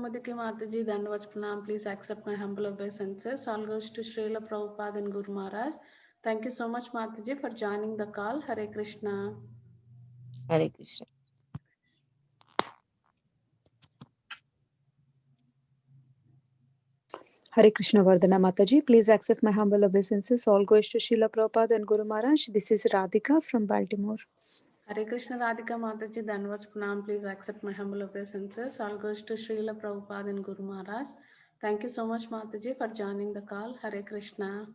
Kaumudiki Mataji, Dandavats Pranam. Please accept my humble obeisances. All goes to Srila Prabhupada and Guru Maharaj. Thank you so much, Mataji, for joining the call. Hare Krishna. Hare Krishna. Hare Krishna Vardhana Mataji. Please accept my humble obeisances. All goes to Srila Prabhupada and Guru Maharaj. This is Radhika from Baltimore. Hare Krishna Radhika Mataji, Dandavats Pranam. Please accept my humble obeisances. All goes to Srila Prabhupada and Guru Maharaj. Thank you so much, Mataji, for joining the call. Hare Krishna.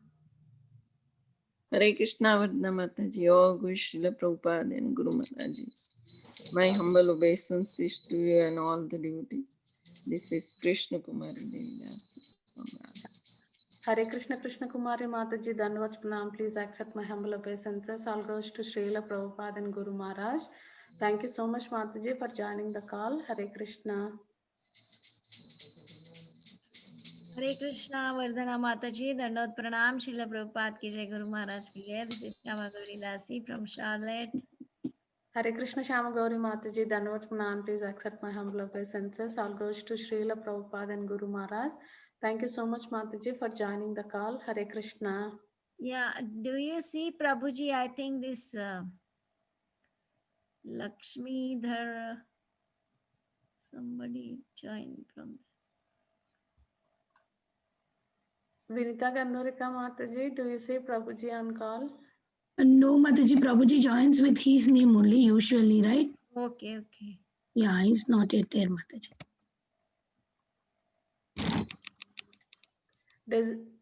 Hare Krishna Vardhana Mataji, all good Srila Prabhupada and Guru Maharaj. My humble obeisances to you and all the devotees. This is Krishna Kumari Devidasi. Hare Krishna Krishna Kumari Mataji, Dandavats Pranam. Please accept my humble obeisances. All goes to Srila Prabhupada and Guru Maharaj. Thank you so much, Mataji, for joining the call. Hare Krishna. Hare Krishna Vardhana Mataji, Dandavat Pranam, Srila Prabhupada ki jai, Guru Maharaj ki jai. This is Shama Gauri Dasi from Charlotte. Hare Krishna Shama Gauri Mataji, Dandavats Pranam. Please accept my humble obeisances. All goes to Srila Prabhupada and Guru Maharaj. Thank you so much, Mataji, for joining the call. Hare Krishna. Yeah, do you see Prabhuji? I think this Lakshmi Dhar, somebody joined from. Vinita Gandharika Mataji, do you see Prabhuji on call? No, Mataji, Prabhuji joins with his name only usually, right? Okay, okay. Yeah, he's not yet there, Mataji.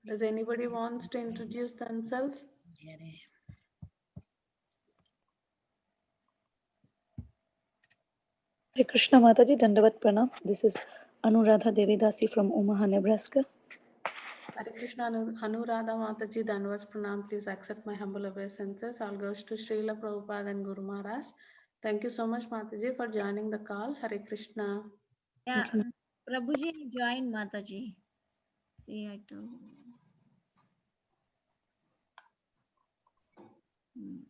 Does anybody wants to introduce themselves? Hare Krishna Mataji, Dandavat Pranam. This is Anuradha Devidasi from Omaha, Nebraska. Hare Krishna Anuradha Mataji, Dandavats Pranam. Please accept my humble obeisances. All goes to Srila Prabhupada and Guru Maharaj. Thank you so much, Mataji, for joining the call. Hare Krishna. Yeah, Prabhuji joined Mataji. See, I told you.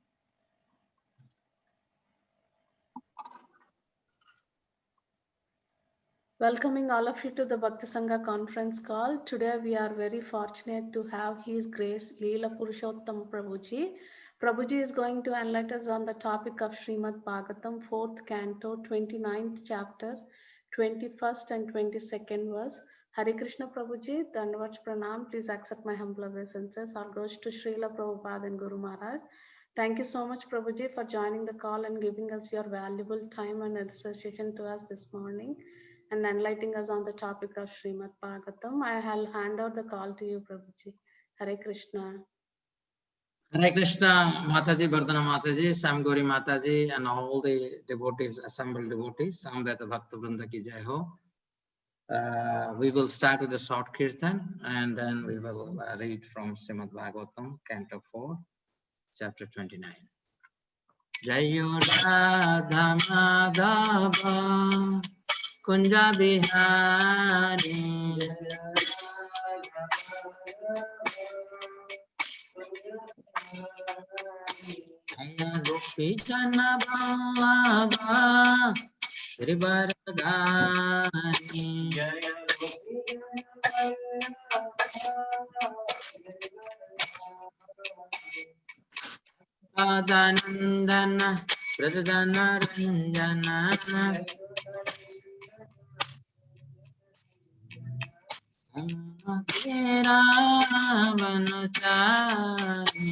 Welcoming all of you to the Bhakti Sangha conference call. Today we are very fortunate to have His Grace Lila Purushottam Prabhuji. Prabhuji is going to enlighten us on the topic of Srimad Bhagavatam 4th canto, 29th chapter, 21st and 22nd verse. Hare Krishna Prabhuji, Dandavats Pranam. Please accept my humble obeisances. All goes to Srila Prabhupada and Guru Maharaj. Thank you so much, Prabhuji, for joining the call and giving us your valuable time and association to us this morning and enlightening us on the topic of Srimad Bhagavatam. I will hand over the call to you, Prabhuji. Hare Krishna. Hare Krishna, Mataji, Vardhana Mataji, Sam Gauri Mataji, and all the devotees, assembled devotees, Samveta Bhakta Vrinda ki jai ho. We will start with a short kirtan and then we will read from Srimad Bhagavatam, Canto 4, Chapter 29. Jayo Radha Madhava Kunja Bihari Jaya Gopi Jana Ballabha Shri Varadhari Jaya Gopi Radhanandana Pradana Ranjana Vanachari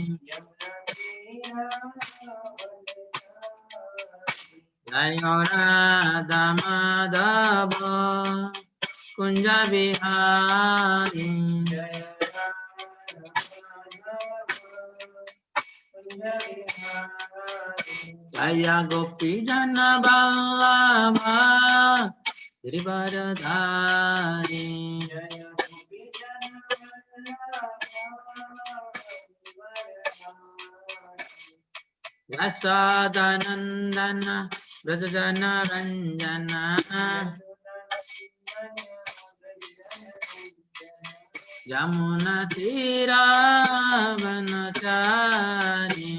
Jaya Radha Madhava Kunja Bihari Jaya Gopi Jana Vallabha Shri Varadhari Yasodanandana Vrajajana Ranjana Yamuna Tira Vanachari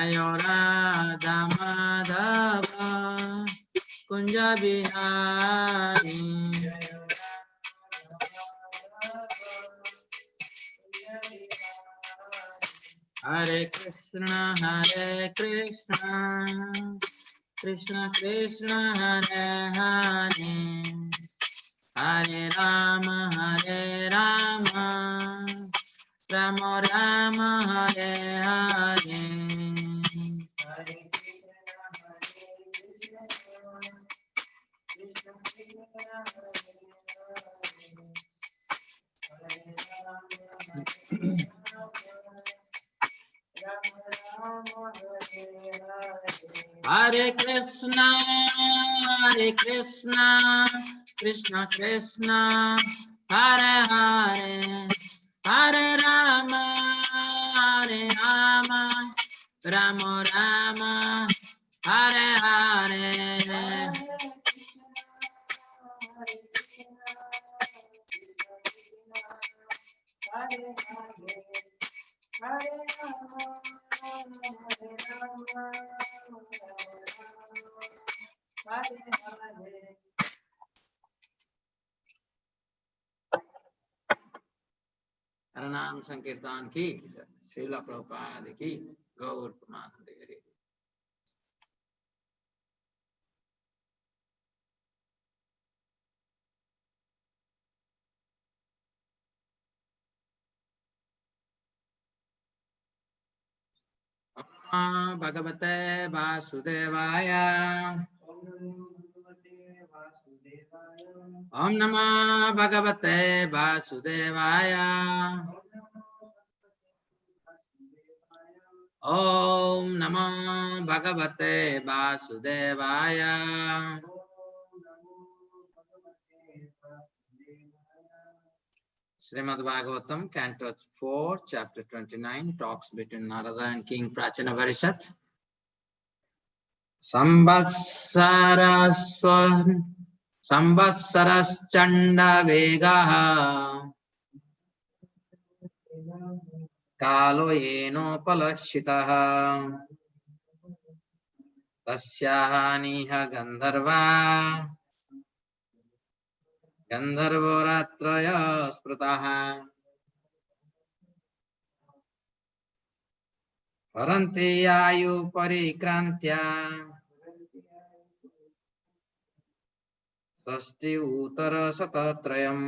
Jayo Radha Madhava Kunja Bihari. Hare Krishna, Krishna Krishna, Hare Hare, Hare Rama, Rama Rama, Hare Hare. Hare Krishna, Krishna Krishna, Hare Hare, Hare Rama, Rama Rama, Hare Hare. Harinama Sankirtan ki, Srila Prabhupada ki, Gaur Pramanande Hare. Om Bhagavate Vasudevaya. Om Namah Bhagavate Vasudevaya. Om Namah Bhagavate Vasudevaya. Srimad Bhagavatam, Canto 4, Chapter 29, talks between Narada and King Prachina Varishat. Samvatsaraschanda Vegaha Kalo Yeno Palashitaha Tasyaha Niha Gandharva Gandharvoratraya Sprutaha Paranti Ayu Parikrantya Sasti Uttara Satatrayam.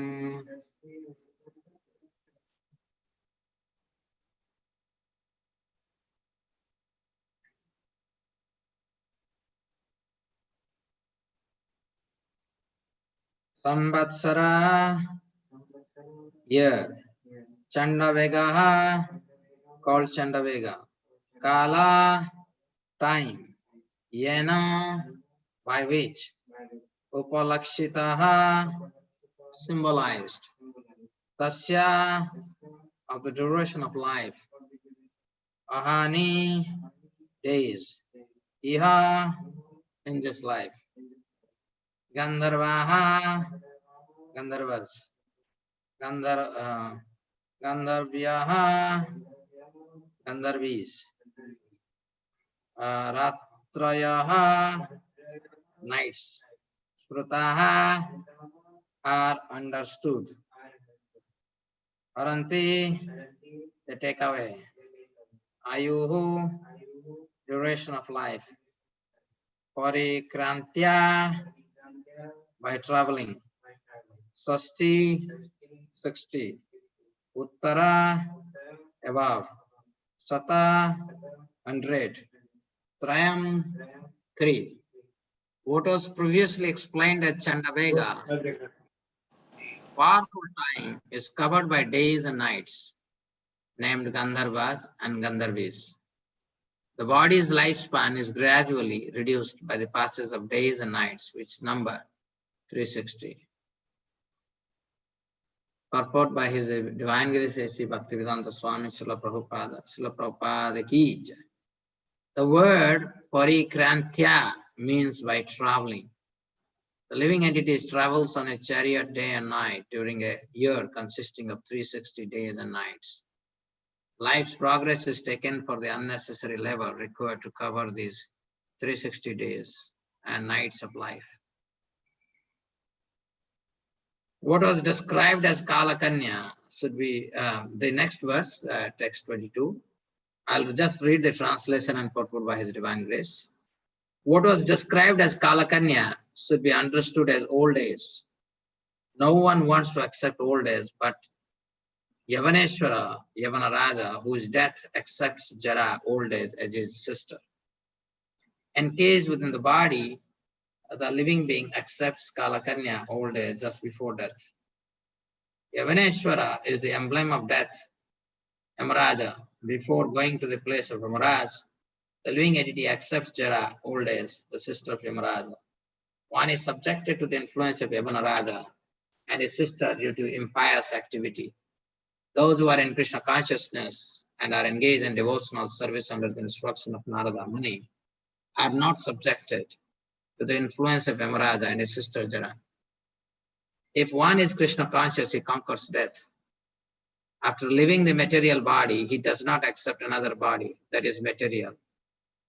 Samvatsara, year. Chandavegaha, called Chandavega. Kala, time. Yena, by which. Upalakshitaha, symbolized. Tasya, of the duration of life. Ahani, days. Iha, in this life. Gandharvaha, Gandharvas. Gandharvyaha, Gandharvis. Ratrayaha, nights. Sprutaha, are understood. Haranti, they take away. Ayuhu, duration of life. Parikrantya, by traveling. Sasti, 60. Uttara, above. Sata, 100. Trayam, 3. What was previously explained as Chandavega, powerful time, is covered by days and nights, named Gandharvas and Gandharvis. The body's lifespan is gradually reduced by the passage of days and nights, which number 360. Purport by His Divine Grace A.C. Bhaktivedanta Swami Srila Prabhupada ki jai. The word Parikrantya means by traveling. The living entity travels on a chariot day and night during a year consisting of 360 days and nights. life's progress is taken for the unnecessary labor required to cover these 360 days and nights of life. What was described as Kalakanya should be the next verse, text 22. I'll just read the translation and purport by His Divine Grace. What was described as Kalakanya should be understood as old age. No one wants to accept old age, but Yavaneshwara, Yavanaraja, whose death accepts Jara, old age, as his sister. Encaged within the body, the living being accepts Kalakanya, old age, just before death. Yavaneshwara is the emblem of death. Yamaraja, before going to the place of Yamaraj, the living entity accepts Jara, old age, the sister of Yamaraja. One is subjected to the influence of Yavanaraja and his sister due to impious activity. Those who are in Krishna consciousness and are engaged in devotional service under the instruction of Narada Muni are not subjected to the influence of Yamaraja and his sister Jara. If one is Krishna conscious, he conquers death. After leaving the material body, he does not accept another body that is material,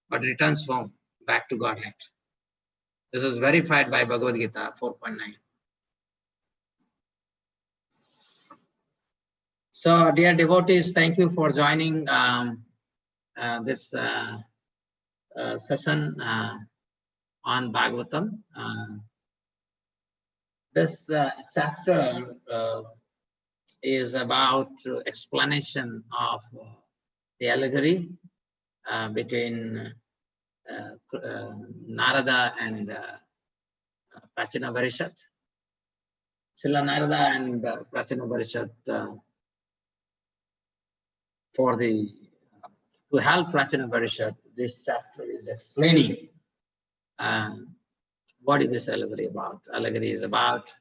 but returns home, back to Godhead. This is verified by Bhagavad Gita 4.9. So, dear devotees, thank you for joining this session on Bhagavatam. This chapter is about explanation of the allegory between Narada and Prachina Varishat. Srila Narada and Prachina Varishat to help Prachina Varishat, this chapter is explaining what is this allegory about. Allegory is about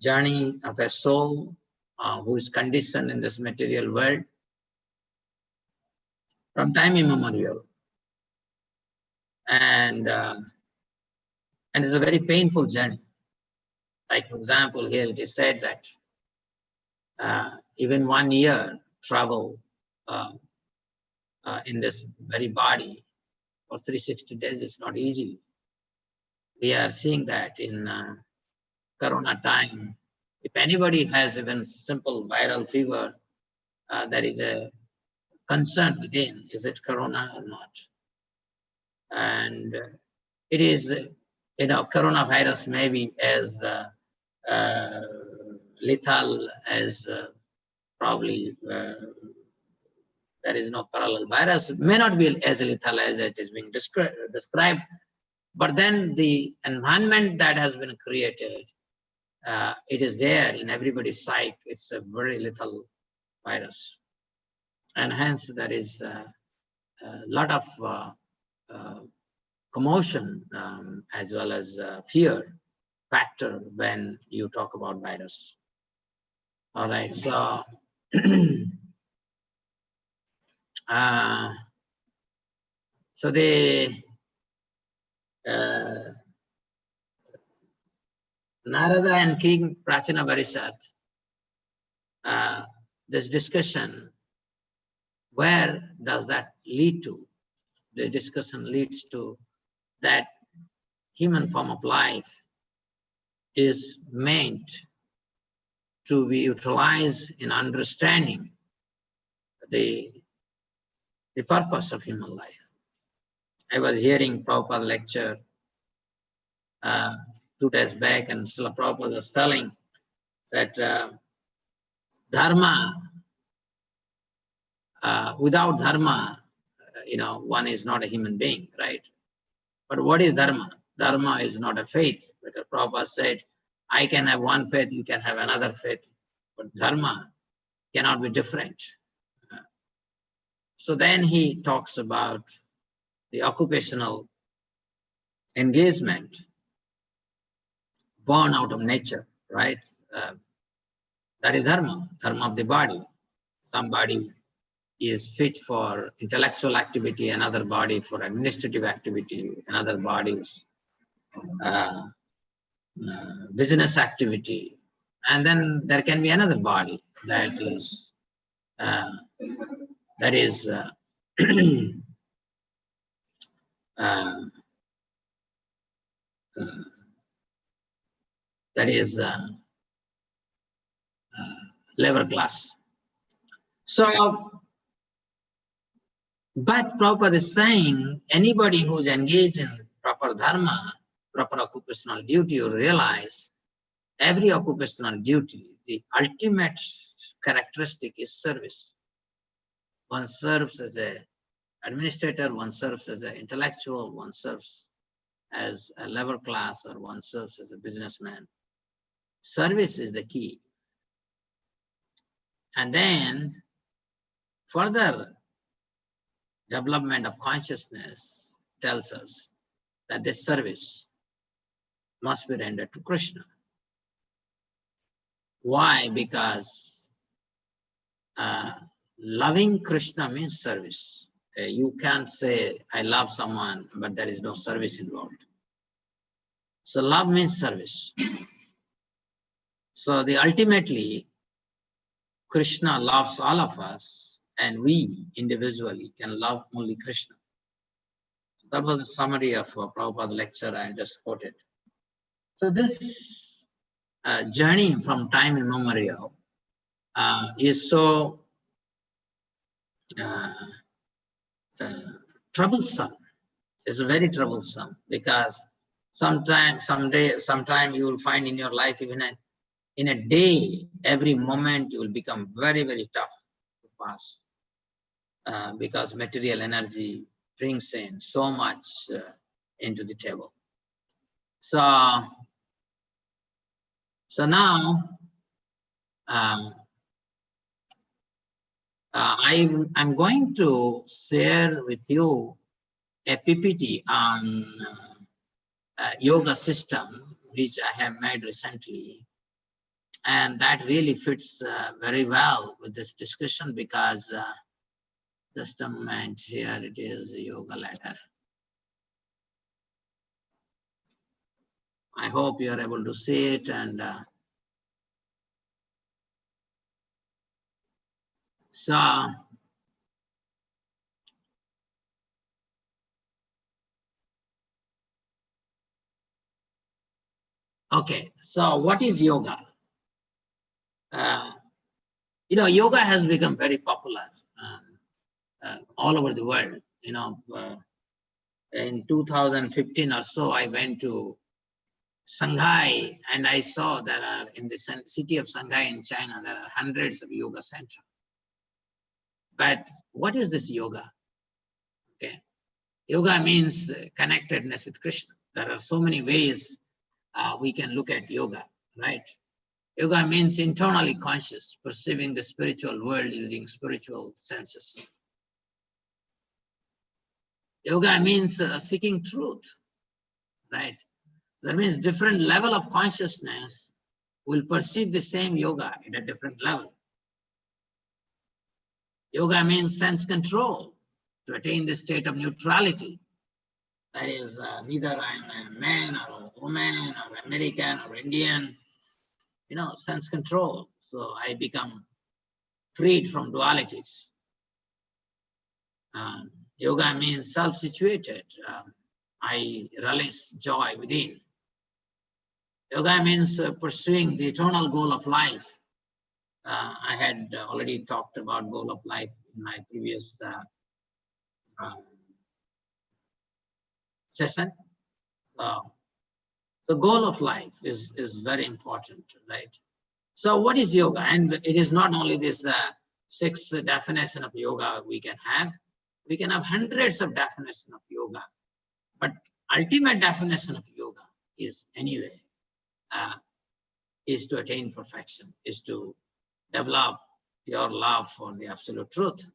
journey of a soul who is conditioned in this material world from time immemorial. And it's a very painful journey. Like, for example, here it is said that even 1 year travel in this very body for 360 days is not easy. We are seeing that in Corona time. If anybody has even simple viral fever, there is a concern within, is it Corona or not? And it is, coronavirus may be as lethal as probably there is no parallel virus. It may not be as lethal as it is being described, but then the environment that has been created, it is there in everybody's sight. It's a very lethal virus. And hence there is a lot of commotion as well as fear factor when you talk about virus. All right, so so the Narada and King Prachina Varishat, this discussion, where does that lead to? The discussion leads to that human form of life is meant to be utilized in understanding the purpose of human life. I was hearing Prabhupada lecture 2 days back, and Srila Prabhupada was telling that dharma, without dharma, one is not a human being, right? But what is dharma? Dharma is not a faith. Because Prabhupada said, I can have one faith, you can have another faith, but dharma cannot be different. So then he talks about the occupational engagement born out of nature, right? That is dharma, dharma of the body. Somebody is fit for intellectual activity, another body for administrative activity, another body's business activity. And then there can be another body that is that is labor class. So, but Prabhupada is saying anybody who's engaged in proper dharma, proper occupational duty, you realize every occupational duty, the ultimate characteristic is service. One serves as an administrator, one serves as an intellectual, one serves as a labor class, or one serves as a businessman. Service is the key. And then further development of consciousness tells us that this service must be rendered to Krishna. Why? Because loving Krishna means service. You can't say, I love someone, but there is no service involved. So love means service. So ultimately, Krishna loves all of us, and we individually can love only Krishna. That was a summary of Prabhupada's lecture I just quoted. So this journey from time immemorial is so troublesome. It's very troublesome because sometime you will find in your life, even in a day, every moment you will become very, very tough to pass because material energy brings in so much into the table. So now I'm going to share with you a PPT on yoga system, which I have made recently. And that really fits very well with this discussion because just a moment, here it is, a yoga ladder. I hope you are able to see it. And so okay, so what is yoga? Yoga has become very popular all over the world. In 2015 or so, I went to Shanghai and I saw there are, in the city of Shanghai in China, there are hundreds of yoga centers. But what is this yoga? Okay, yoga means connectedness with Krishna. There are so many ways we can look at yoga, right? Yoga means internally conscious, perceiving the spiritual world using spiritual senses. Yoga means seeking truth, right? That means different level of consciousness will perceive the same yoga at a different level. Yoga means sense control, to attain the state of neutrality. That is, neither I'm a man or a woman or American or Indian, sense control. So I become freed from dualities. Yoga means self-situated. I relish joy within. Yoga means pursuing the eternal goal of life. I had already talked about goal of life in my previous session. So goal of life is very important, right? So what is yoga? And it is not only this 6 definition of yoga we can have. We can have hundreds of definitions of yoga. But ultimate definition of yoga is anyway, is to attain perfection, is to develop your love for the absolute truth.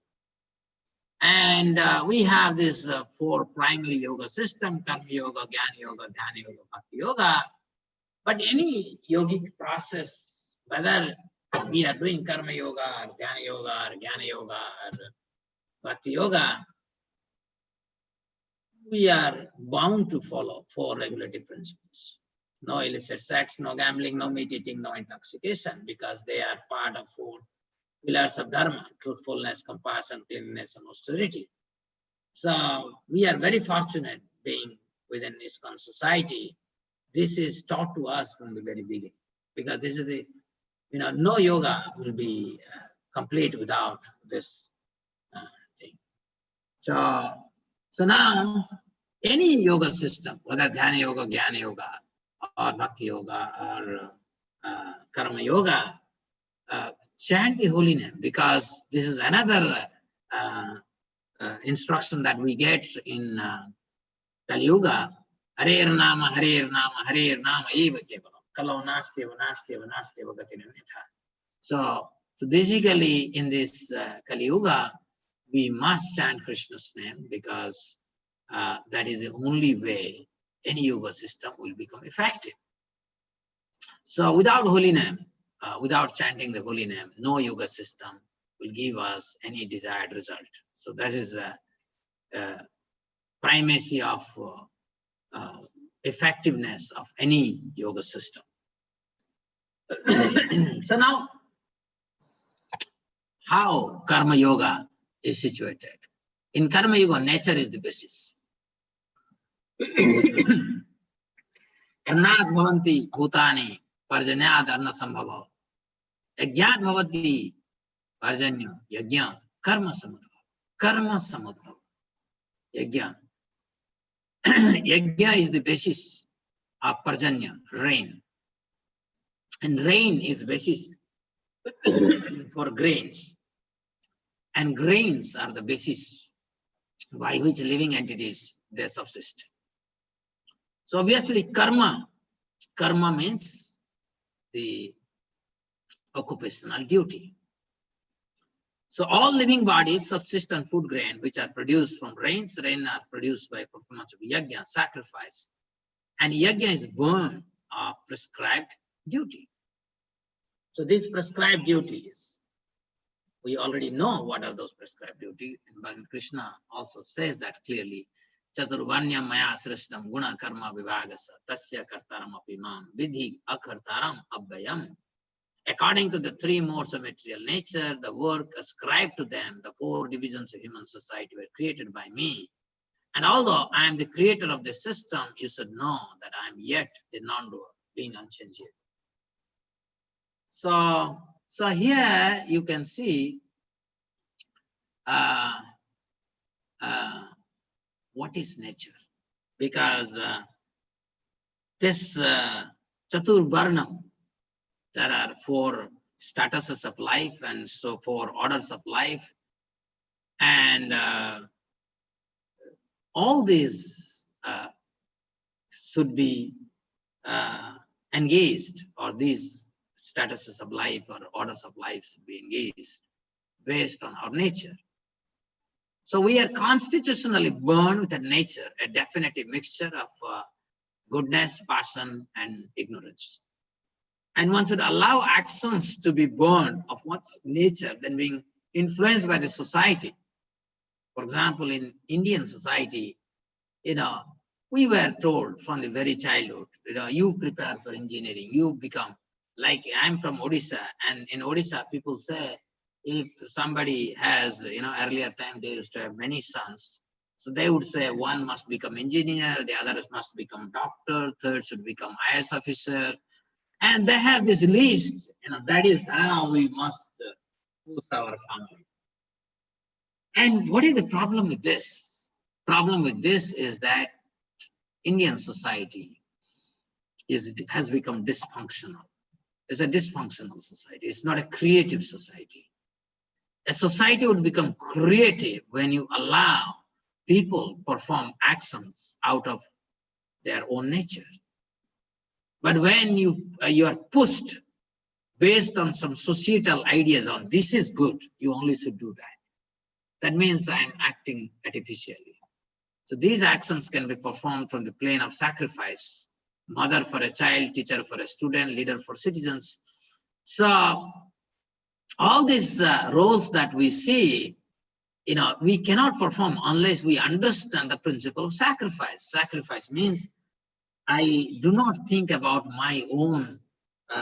And we have this 4 primary yoga system: Karma Yoga, Jnana Yoga, Dhyana Yoga, Bhakti Yoga. But any yogic process, whether we are doing Karma Yoga, or Dhyana Yoga, or Jnana Yoga, or Bhakti Yoga, we are bound to follow 4 regulative principles. No illicit sex, no gambling, no meat eating, no intoxication, because they are part of 4 pillars of dharma: truthfulness, compassion, cleanliness, and austerity. So we are very fortunate being within ISKCON society. This is taught to us from the very beginning, because this is the, no yoga will be complete without this thing. So now, any yoga system, whether dhyana yoga, jnana yoga, or bhakti yoga, or karma yoga, chant the holy name, because this is another instruction that we get in Kali Yuga. Harer Nama, Harer Nama, Harer Nama, eva kevalam. Kalau nasteva, nasteva, nasteva gatinanitha. So basically in this Kali Yuga, we must chant Krishna's name, because that is the only way any yoga system will become effective. So without holy name, without chanting the holy name, no yoga system will give us any desired result. So that is a primacy of effectiveness of any yoga system. So now, how karma yoga is situated? In karma yoga, nature is the basis. Annat bhavanti bhutani parjanyad anna sambhava. Yajnat bhavati parjanya yajna karma samudbhava. Karma samudbhava. Yajna. Yajna is the basis of parjanya, rain. And rain is basis for grains. And grains are the basis by which living entities, they subsist. So obviously karma means the occupational duty. So all living bodies subsist on food grain, which are produced from rains. Rain are produced by performance of yajna, sacrifice. And yajna is born of prescribed duty. So these prescribed duties, we already know what are those prescribed duties. And Krishna also says that clearly. Chaturvanyam maya srishtam guna karma vivagasa tasya kartaram apimam vidhi akartaram abhayam. According to the three modes of material nature, the work ascribed to them, the four divisions of human society were created by me. And although I am the creator of the system, you should know that I am yet the non-doer, being unchangeable. So here you can see what is nature, because this Chatur Varnam, there are four statuses of life, and so four orders of life, and all these should be engaged, or these statuses of life or orders of life should be engaged based on our nature. So we are constitutionally born with a nature, a definitive mixture of goodness, passion, and ignorance. And one should allow actions to be born of one's nature than being influenced by the society. For example, in Indian society, we were told from the very childhood, you prepare for engineering, you become, like I'm from Odisha, and in Odisha, people say, if somebody has, earlier time they used to have many sons. So they would say one must become engineer, the others must become doctor, third should become IAS officer. And they have this list, that is how we must push our family. And what is the problem with this? Problem with this is that Indian society has become dysfunctional. It's a dysfunctional society. It's not a creative society. A society would become creative when you allow people perform actions out of their own nature. But when you are pushed based on some societal ideas on this is good, you only should do that. That means I'm acting artificially. So these actions can be performed from the plane of sacrifice, mother for a child, teacher for a student, leader for citizens. So all these roles that we see, we cannot perform unless we understand the principle of sacrifice. Sacrifice means I do not think about my own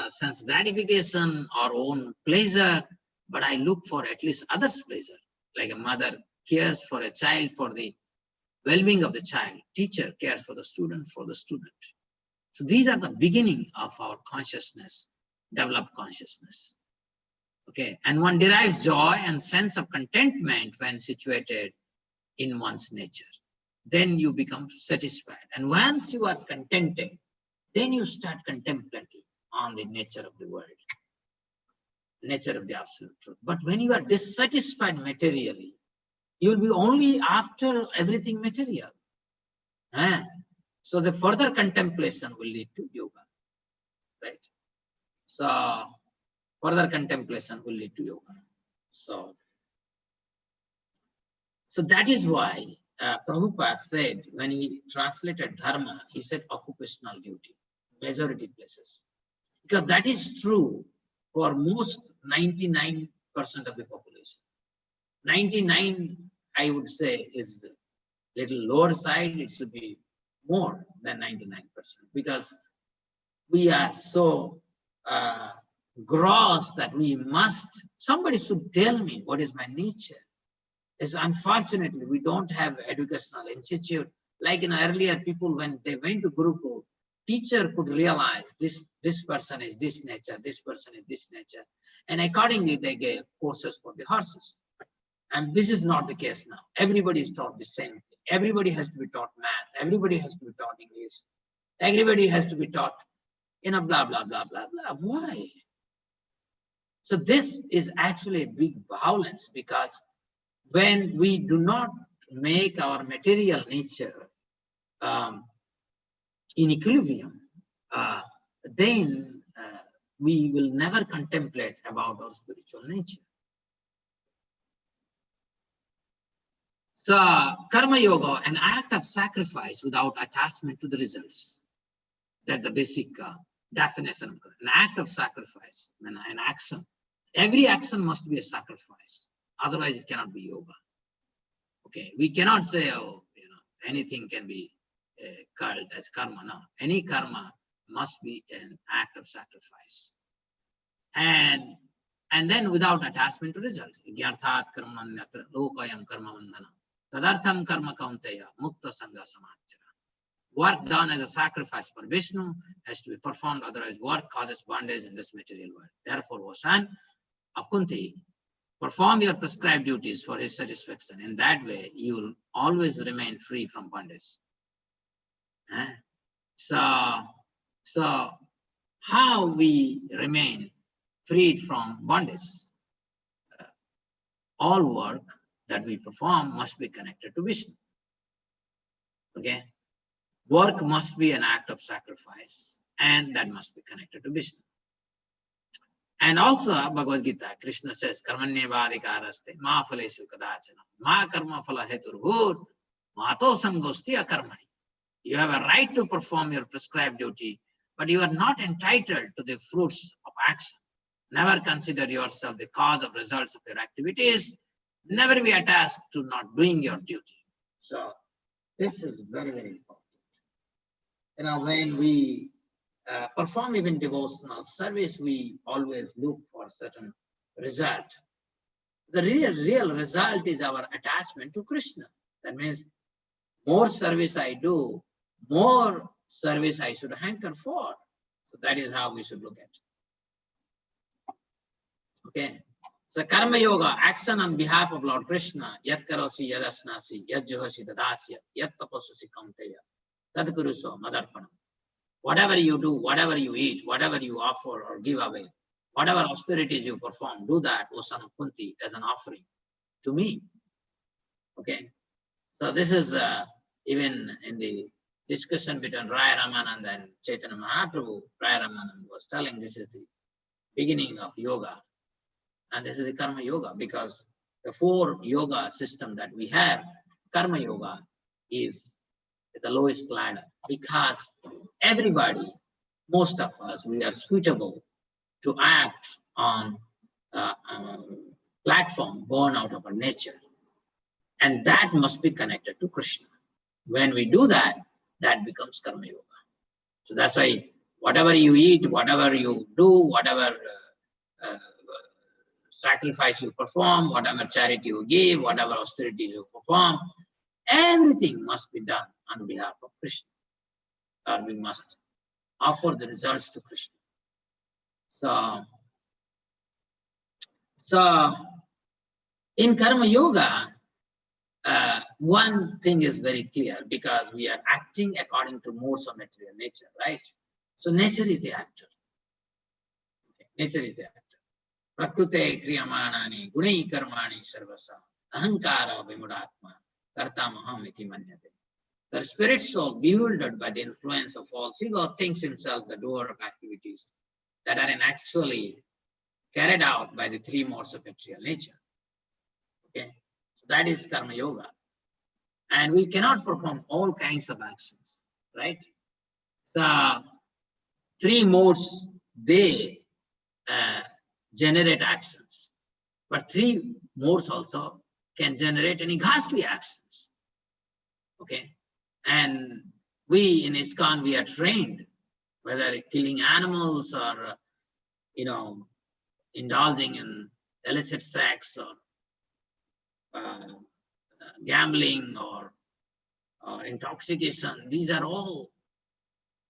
sense gratification or own pleasure, but I look for at least others' pleasure. Like a mother cares for a child for the well-being of the child, teacher cares for the student. So these are the beginning of our consciousness, developed consciousness. Okay, and one derives joy and sense of contentment when situated in one's nature. Then you become satisfied. And once you are contented, then you start contemplating on the nature of the world, nature of the absolute truth. But when you are dissatisfied materially, you will be only after everything material. So the further contemplation will lead to yoga, right? So further contemplation will lead to yoga. So that is why Prabhupada said, when he translated dharma, he said occupational duty, majority places. Because that is true for most 99% of the population. 99, I would say, is the little lower side. It should be more than 99%, because we are so gross that somebody should tell me what is my nature. It's unfortunately, we don't have educational institute. Like in earlier people, when they went to Gurukul, teacher could realize this person is this nature, this person is this nature. And accordingly, they gave courses for the horses. And this is not the case now. Everybody is taught the same thing. Everybody has to be taught math. Everybody has to be taught English. Everybody has to be taught, blah, blah, blah, blah, blah. Why? So this is actually a big violence, because when we do not make our material nature in equilibrium, then we will never contemplate about our spiritual nature. So karma yoga, an act of sacrifice without attachment to the results. That's the basic definition of it. An act of sacrifice, an action. Every action must be a sacrifice. Otherwise, it cannot be yoga. Okay, we cannot say, anything can be called as karma. No, any karma must be an act of sacrifice. And then without attachment to results. Gyarthat karma nyatra lokayam karma vandana. Tadartham karma kaunteya mukta sangha samachara. Work done as a sacrifice for Vishnu has to be performed, otherwise work causes bondage in this material world. Therefore, O son of Kunti, perform your prescribed duties for his satisfaction. In that way, you will always remain free from bondage. So how we remain freed from bondage? All work that we perform must be connected to Vishnu. Okay? Work must be an act of sacrifice, and that must be connected to Vishnu. And also, Bhagavad Gita, Krishna says, Karmanyevadikaraste ma phaleshu kadachana ma karma phala heturvur mato samgosti akarmani. You have a right to perform your prescribed duty, but you are not entitled to the fruits of action. Never consider yourself the cause of results of your activities. Never be attached to not doing your duty. So this is very, very important. When we perform even devotional service, we always look for certain result. The real result is our attachment to Krishna. That means more service I do, more service I should hanker for. So that is how we should look at it. Okay. So karma yoga, action on behalf of Lord Krishna, yat karosi yadasnasi, yat johosi dadasya, yat taposusi kaunteya, tad kuruso madarpanam. Whatever you do, whatever you eat, whatever you offer or give away, whatever austerities you perform, do that, O son of Kunti, as an offering to me. Okay. So this is even in the discussion between Raya Ramananda and Chaitanya Mahaprabhu. Raya Ramananda was telling this is the beginning of yoga. And this is the karma yoga, because the 4 yoga system that we have, karma yoga is the lowest ladder, because everybody, most of us, we are suitable to act on a platform born out of our nature. And that must be connected to Krishna. When we do that, that becomes karma yoga. So that's why whatever you eat, whatever you do, whatever sacrifice you perform, whatever charity you give, whatever austerities you perform, everything must be done on behalf of Krishna, or we must offer the results to Krishna. So in Karma Yoga, one thing is very clear, because we are acting according to modes of material nature, right? So nature is the actor. Okay. Nature is the actor. Prakrute kriyamanani gunai karmani sarvasa ahankara vimudatma kartamaham iti manyate. The spirit soul, bewildered by the influence of false ego, thinks himself the doer of activities that are actually carried out by the three modes of material nature. Okay, so that is Karma Yoga. And we cannot perform all kinds of actions, right? The three modes, they generate actions, but three modes also can generate any ghastly actions. Okay, and we in ISKCON, we are trained, whether killing animals or, indulging in illicit sex or gambling or intoxication. These are all,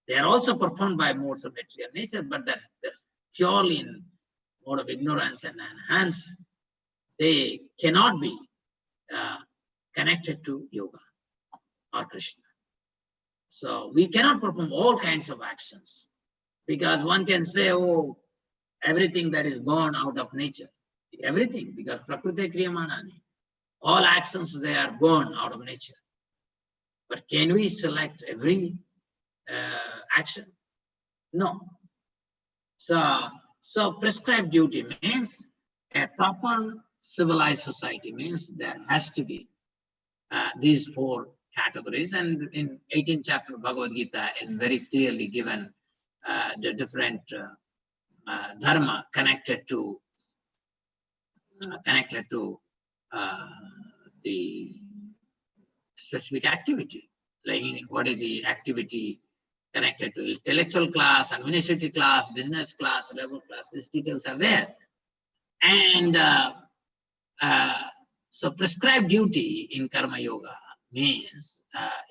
they are also performed by modes of material nature, but that's purely in mode of ignorance, and hence they cannot be connected to yoga or Krishna. So we cannot perform all kinds of actions, because one can say, oh, everything that is born out of nature, everything, because prakriti kriyamanani, all actions, they are born out of nature. But can we select every action? No. So prescribed duty means a proper civilized society means there has to be these four categories. And in 18th chapter of Bhagavad Gita is very clearly given the different dharma connected to the specific activity. Like what is the activity connected to intellectual class, administrative class, business class, level class. These details are there. And so prescribed duty in Karma Yoga means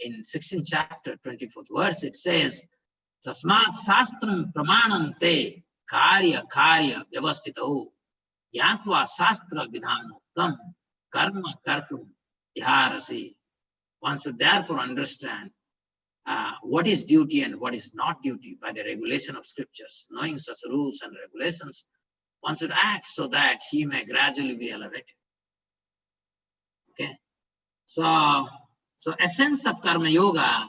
in 16th chapter, 24th verse, it says, Tasmat Sastram Pramanam Te Karya Vyavastitau Yatva Sastra Vidhanoktam Karma Kartum Viharasi. One should therefore understand what is duty and what is not duty by the regulation of scriptures. Knowing such rules and regulations, one should act so that he may gradually be elevated. Okay, so essence of Karma Yoga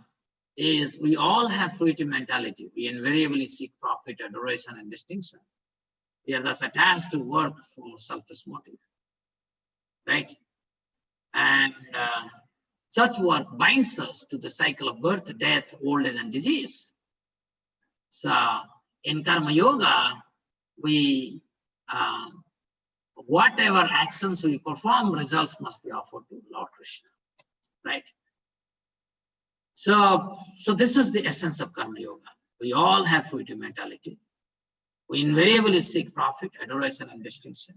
is we all have fruitive mentality. We invariably seek profit, adoration, and distinction. We are thus attached to work for selfish motive, right? And such work binds us to the cycle of birth, death, old age, and disease. So in Karma Yoga, we whatever actions we perform, results must be offered to Lord Krishna, right? So this is the essence of Karma Yoga. We all have fruitive mentality. We invariably seek profit, adoration, and distinction.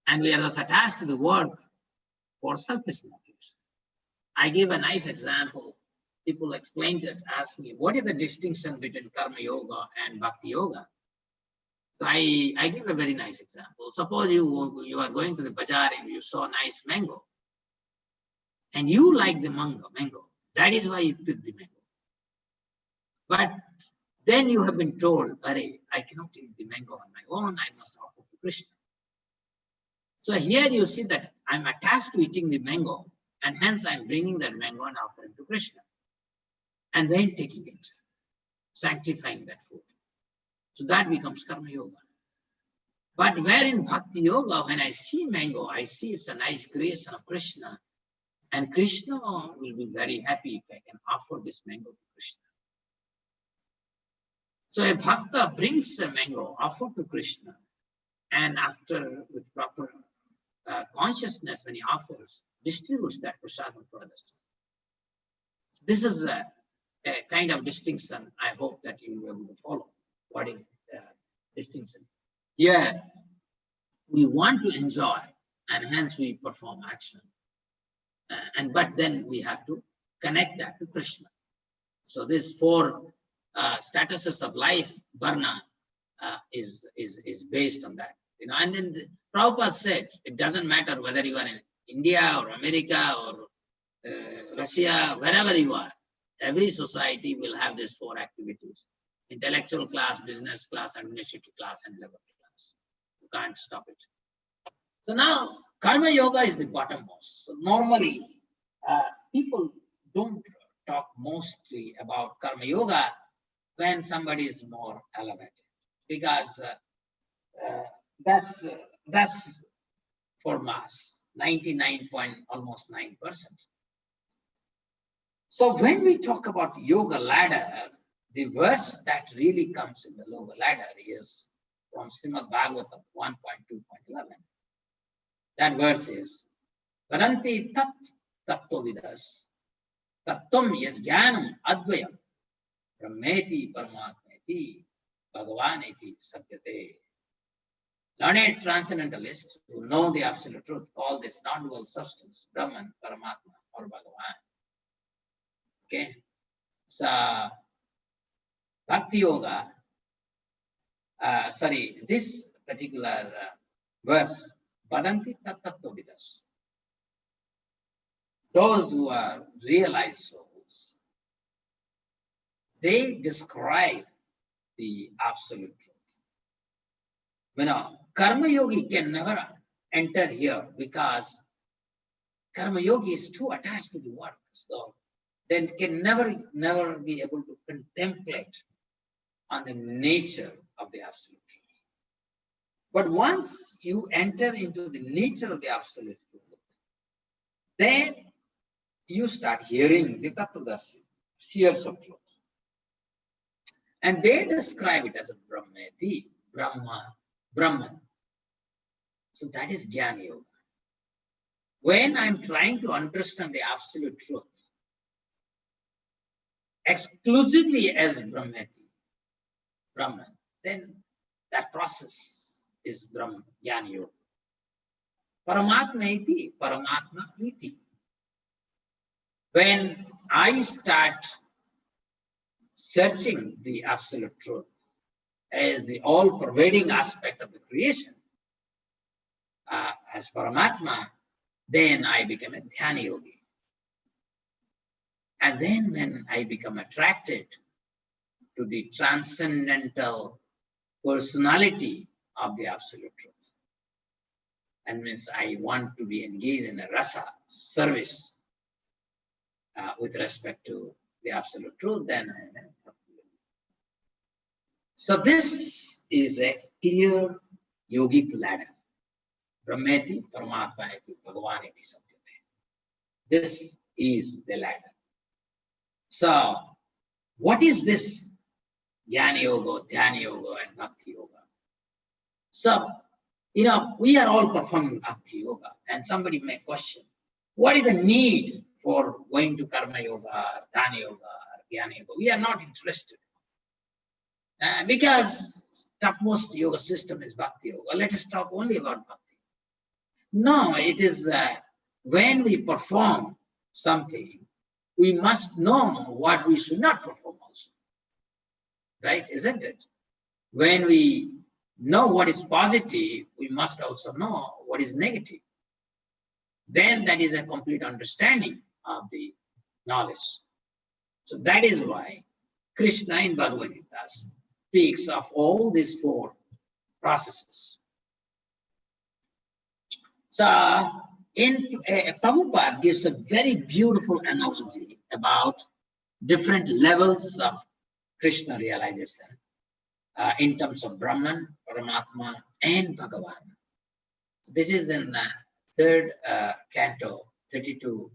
And we are thus attached to the work for selfish motives. I give a nice example. People explained it, asked me, what is the distinction between Karma Yoga and Bhakti Yoga? So I give a very nice example. Suppose you are going to the bazaar and you saw a nice mango. And you like the mango. That is why you pick the mango. But then you have been told, Arey, I cannot eat the mango on my own, I must offer to Krishna. So here you see that I'm attached to eating the mango, and hence I'm bringing that mango and offering to Krishna. And then taking it, sanctifying that food. So that becomes Karma Yoga. But where in Bhakti Yoga, when I see mango, I see it's a nice creation of Krishna. And Krishna will be very happy if I can offer this mango to Krishna. So a bhakta brings a mango offered to Krishna, and after, with proper consciousness, when he offers, distributes that prasadam for others. This is a kind of distinction I hope that you will be able to follow. What is the distinction? Here, we want to enjoy, and hence we perform action. But then we have to connect that to Krishna. So these four statuses of life, Varna, is based on that. And then Prabhupada said, it doesn't matter whether you are in India or America or Russia, wherever you are, every society will have these four activities: intellectual class, business class, administrative class, and labor class. You can't stop it. So now Karma Yoga is the bottommost. So normally people don't talk mostly about Karma Yoga when somebody is more elevated, because that's for mass, 99.9%. So when we talk about yoga ladder, the verse that really comes in the yoga ladder is from Srimad Bhagavatam 4.29.21. That verse is Vadanti tat tatto vidas tattam yas jnanam advayam brahmeti paramatmeti bhagavaneti satyate. Learned transcendentalists who know the absolute truth call this non-dual substance Brahman, Paramatma, or Bhagavan. Okay, so Bhakti Yoga, this particular verse, Badanti Tattato Vidas, those who are realized souls, they describe the absolute truth. Karma Yogi can never enter here because Karma Yogi is too attached to the work. So they can never be able to contemplate on the nature of the absolute truth. But once you enter into the nature of the absolute truth, then you start hearing the Tattvadarshi, seers of truth. And they describe it as a Brahmeti, Brahman. So that is Jnana Yoga. When I'm trying to understand the absolute truth exclusively as Brahman, then that process is Jnana Yoga. Paramatma iti, Paramatma iti. When I start searching the absolute truth as the all-pervading aspect of the creation, as Paramatma, then I become a Dhyana Yogi. And then when I become attracted to the transcendental personality of the absolute truth, and means I want to be engaged in a rasa service with respect to the absolute truth, then I am. So this is a clear yogic ladder. Brahmeti, Paramatmaeti, Bhagavaneti, Satyate. This is the ladder. So what is this Jnana Yoga, Dhyana Yoga, and Bhakti Yoga? So, we are all performing Bhakti Yoga, and somebody may question, what is the need for going to Karma Yoga, or Dhyana Yoga, or Jnana Yoga? We are not interested. Because topmost yoga system is Bhakti Yoga. Let us talk only about Bhakti. No, it is when we perform something, we must know what we should not perform also. Right, isn't it? When we know what is positive, we must also know what is negative. Then that is a complete understanding of the knowledge. So that is why Krishna in Bhagavad Gita speaks of all these four processes. So Prabhupada gives a very beautiful analogy about different levels of Krishna realization in terms of Brahman, Paramatma, and Bhagavan. So this is in third canto, 32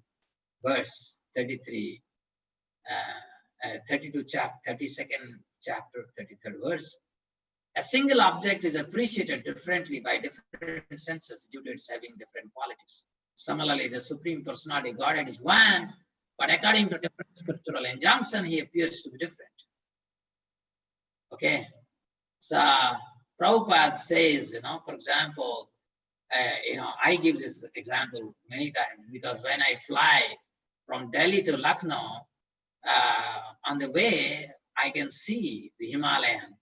verse 33, 32nd chapter, 33rd verse. A single object is appreciated differently by different senses due to its having different qualities. Similarly, the Supreme Personality of Godhead is one, but according to different scriptural injunction, he appears to be different. Okay, so Prabhupada says, for example, I give this example many times because when I fly from Delhi to Lucknow, on the way, I can see the Himalayan.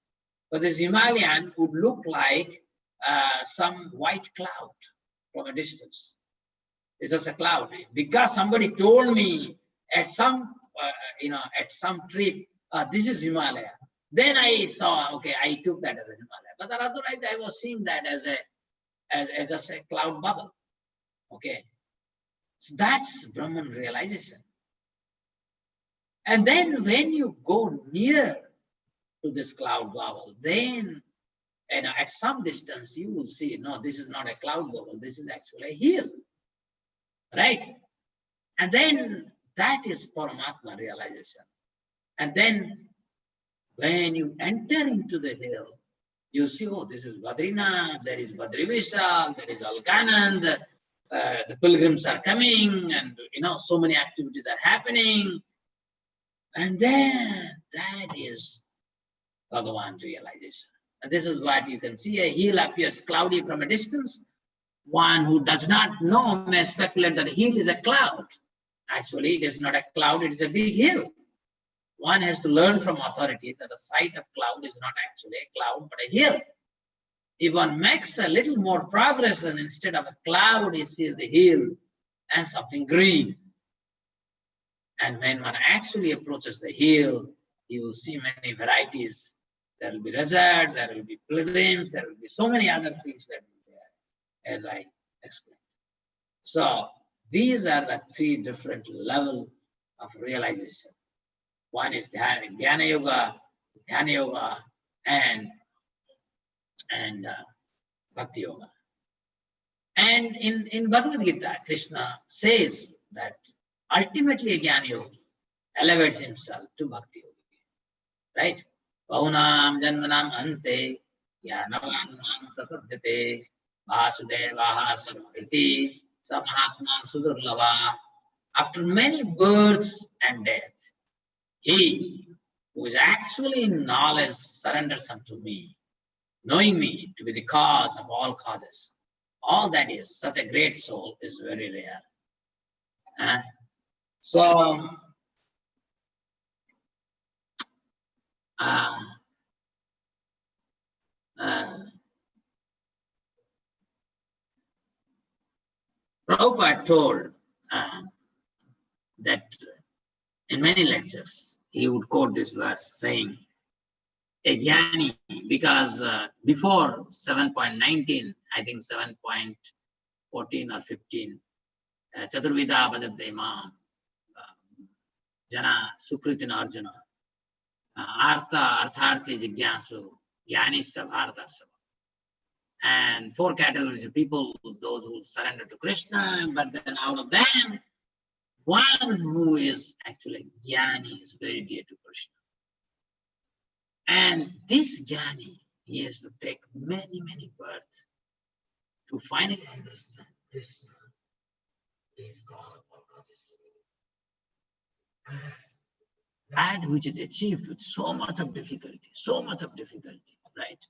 But this Himalayan would look like some white cloud from a distance. It's just a cloud. Because somebody told me at some, at some trip, this is Himalaya. Then I saw, okay, I took that as a Himalaya. But otherwise, I was seeing that as just a cloud bubble. Okay. So that's Brahman realization. And then when you go near to this cloud bubble, then at some distance you will see, no, this is not a cloud bubble, this is actually a hill. Right? And then that is Paramatma realization. And then when you enter into the hill, you see, oh, this is Badrinath, there is Badrivishal, there is Alkanand, the pilgrims are coming, and so many activities are happening. And then that is Bhagavan realization. And this is what you can see. A hill appears cloudy from a distance. One who does not know may speculate that a hill is a cloud. Actually, it is not a cloud, it is a big hill. One has to learn from authority that the sight of cloud is not actually a cloud, but a hill. If one makes a little more progress and instead of a cloud, he sees the hill and something green. And when one actually approaches the hill, you will see many varieties. There will be desert, there will be pilgrims, there will be so many other things that will be there, as I explained. So these are the three different levels of realization. One is Jnana Yoga, and Bhakti Yoga. And in Bhagavad Gita, Krishna says that ultimately a Jnana Yogi elevates himself to Bhakti Yogi. Right? Bhaunam Janmanam Ante Jnanavan Prapadyate Vasudevaha Sarvati Samahatman Sudurlava. After many births and deaths, he who is actually in knowledge surrenders unto me, knowing me to be the cause of all causes. All that is, such a great soul is very rare. So, Prabhupada told that in many lectures, he would quote this verse saying, a jnani, because before 7.19, I think 7.14 or 15, Chaturvida Bhajate Mam, Jana Sukritina Arjuna, Artha Artharthi Jigyasu, Jnanista Bharatarsava. And four categories of people, those who surrender to Krishna, but then out of them, one who is actually jnani is very dear to Krishna. And this jnani, he has to take many, many births to finally understand Krishna is cause of all causes. That which is achieved with so much of difficulty, right?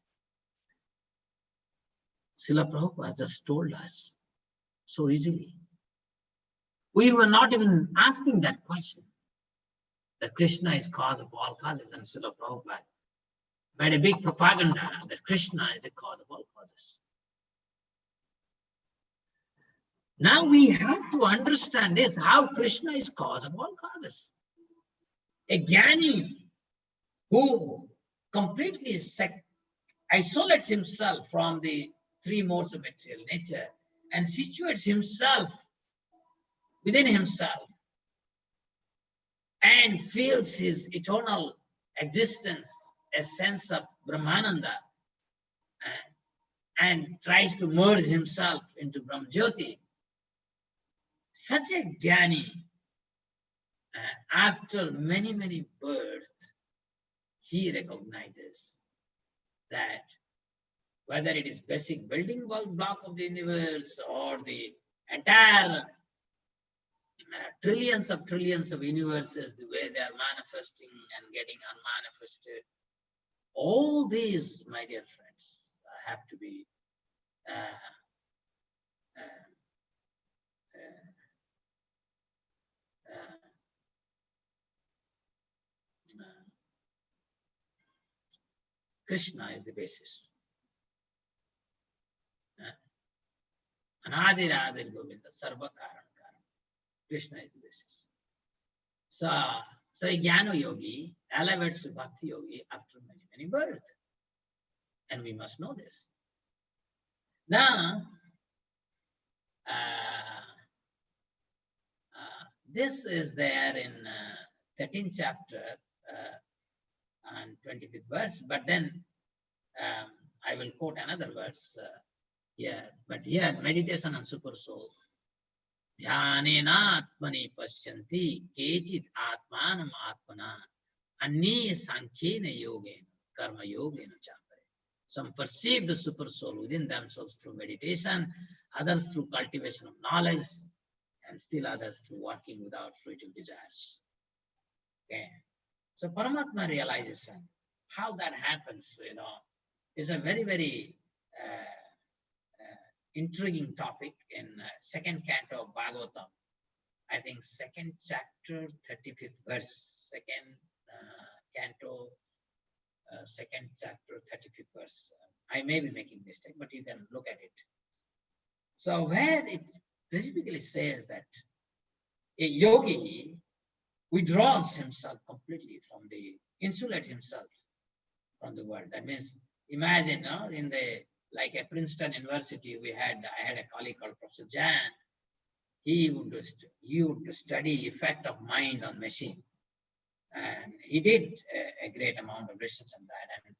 Srila Prabhupada just told us so easily. We were not even asking that question, that Krishna is cause of all causes, and Srila Prabhupada made a big propaganda that Krishna is the cause of all causes. Now we have to understand this, how Krishna is cause of all causes. A jnani who completely isolates himself from the three modes of material nature and situates himself within himself and feels his eternal existence, a sense of Brahmananda, and tries to merge himself into Brahmajyoti. Such a jnani, after many, many births, he recognizes that whether it is basic building block of the universe or the entire trillions of universes, the way they are manifesting and getting unmanifested, all these, my dear friends, have to be Krishna is the basis. Anadir Adir Govinda, Sarva Karan Karan. Krishna is the basis. So a Jnana Yogi elevates to Bhakti Yogi after many, many births. And we must know this. Now, this is there in 13th chapter and 25th verse, but then I will quote another verse here. But here, meditation on super soul. Dhyanena atmani pasyanti kechit atmanam atmana anni sankhena yogena karma yogena chapare. Some perceive the super soul within themselves through meditation, others through cultivation of knowledge, and still others through working without fruitive desires. Okay. So Paramatma realization, how that happens, is a very, very intriguing topic in second canto of Bhagavatam. I think second chapter, 35th verse, second canto, second chapter, 35th verse. I may be making mistake, but you can look at it. So where it specifically says that a yogi withdraws himself completely from insulates himself from the world. That means, imagine, in like at Princeton University, I had a colleague called Professor Jan. He would study effect of mind on machine. And he did a great amount of research on that. And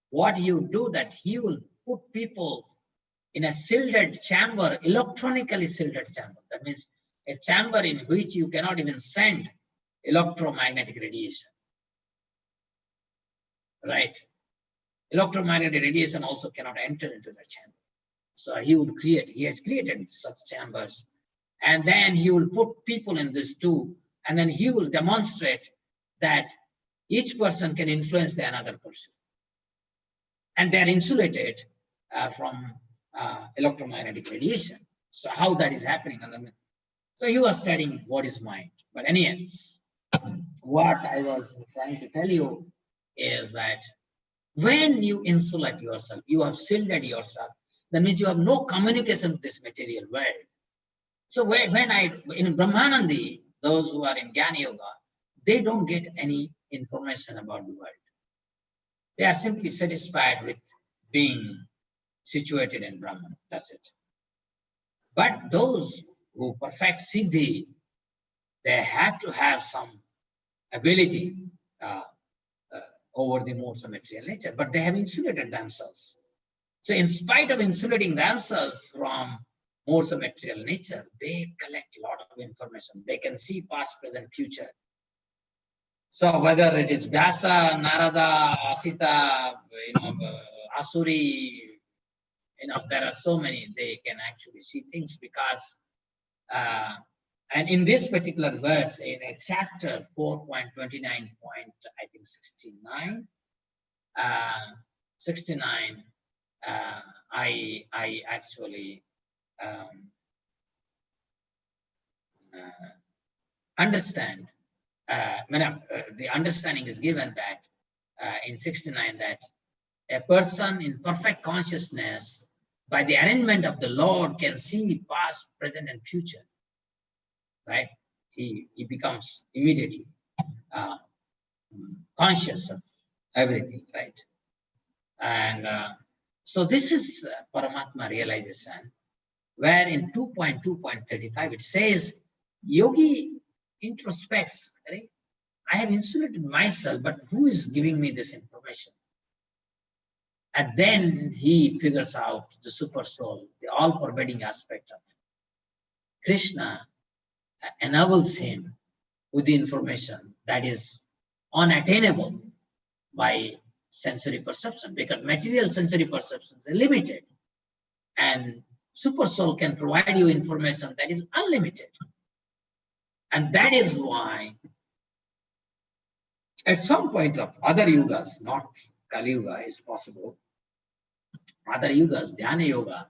what he would do that he will put people in a shielded chamber, electronically shielded chamber. That means a chamber in which you cannot even send electromagnetic radiation. Right? Electromagnetic radiation also cannot enter into the chamber. So he has created such chambers. And then he will put people in this too. And then he will demonstrate that each person can influence the another person. And they're insulated from electromagnetic radiation. So how that is happening? So he was studying what is mind. But anyway, what I was trying to tell you is that when you insulate yourself, you have shielded yourself, that means you have no communication with this material world. So when in Brahmanandi, those who are in Jnana Yoga, they don't get any information about the world. They are simply satisfied with being situated in Brahman. That's it. But those who perfect Siddhi, they have to have some ability over the modes of material nature, but they have insulated themselves. So in spite of insulating themselves from modes of material nature, they collect a lot of information. They can see past, present, future. So whether it is Vyasa, Narada, Asita, Asuri, there are so many, they can actually see things because, and in this particular verse, in a chapter 4.29, I actually understand, the understanding is given that in 69 that a person in perfect consciousness, by the arrangement of the Lord, can see past, present, and future. Right? He becomes immediately conscious of everything, right? And so this is Paramatma realization, where in 2.2.35 it says, yogi introspects, right? I have insulated myself, but who is giving me this information? And then he figures out the super soul, the all-pervading aspect of Krishna, enables him with the information that is unattainable by sensory perception, because material sensory perceptions are limited, and super soul can provide you information that is unlimited. And that is why at some point of other yugas, not Kali Yuga is possible, other yugas, Dhyana Yoga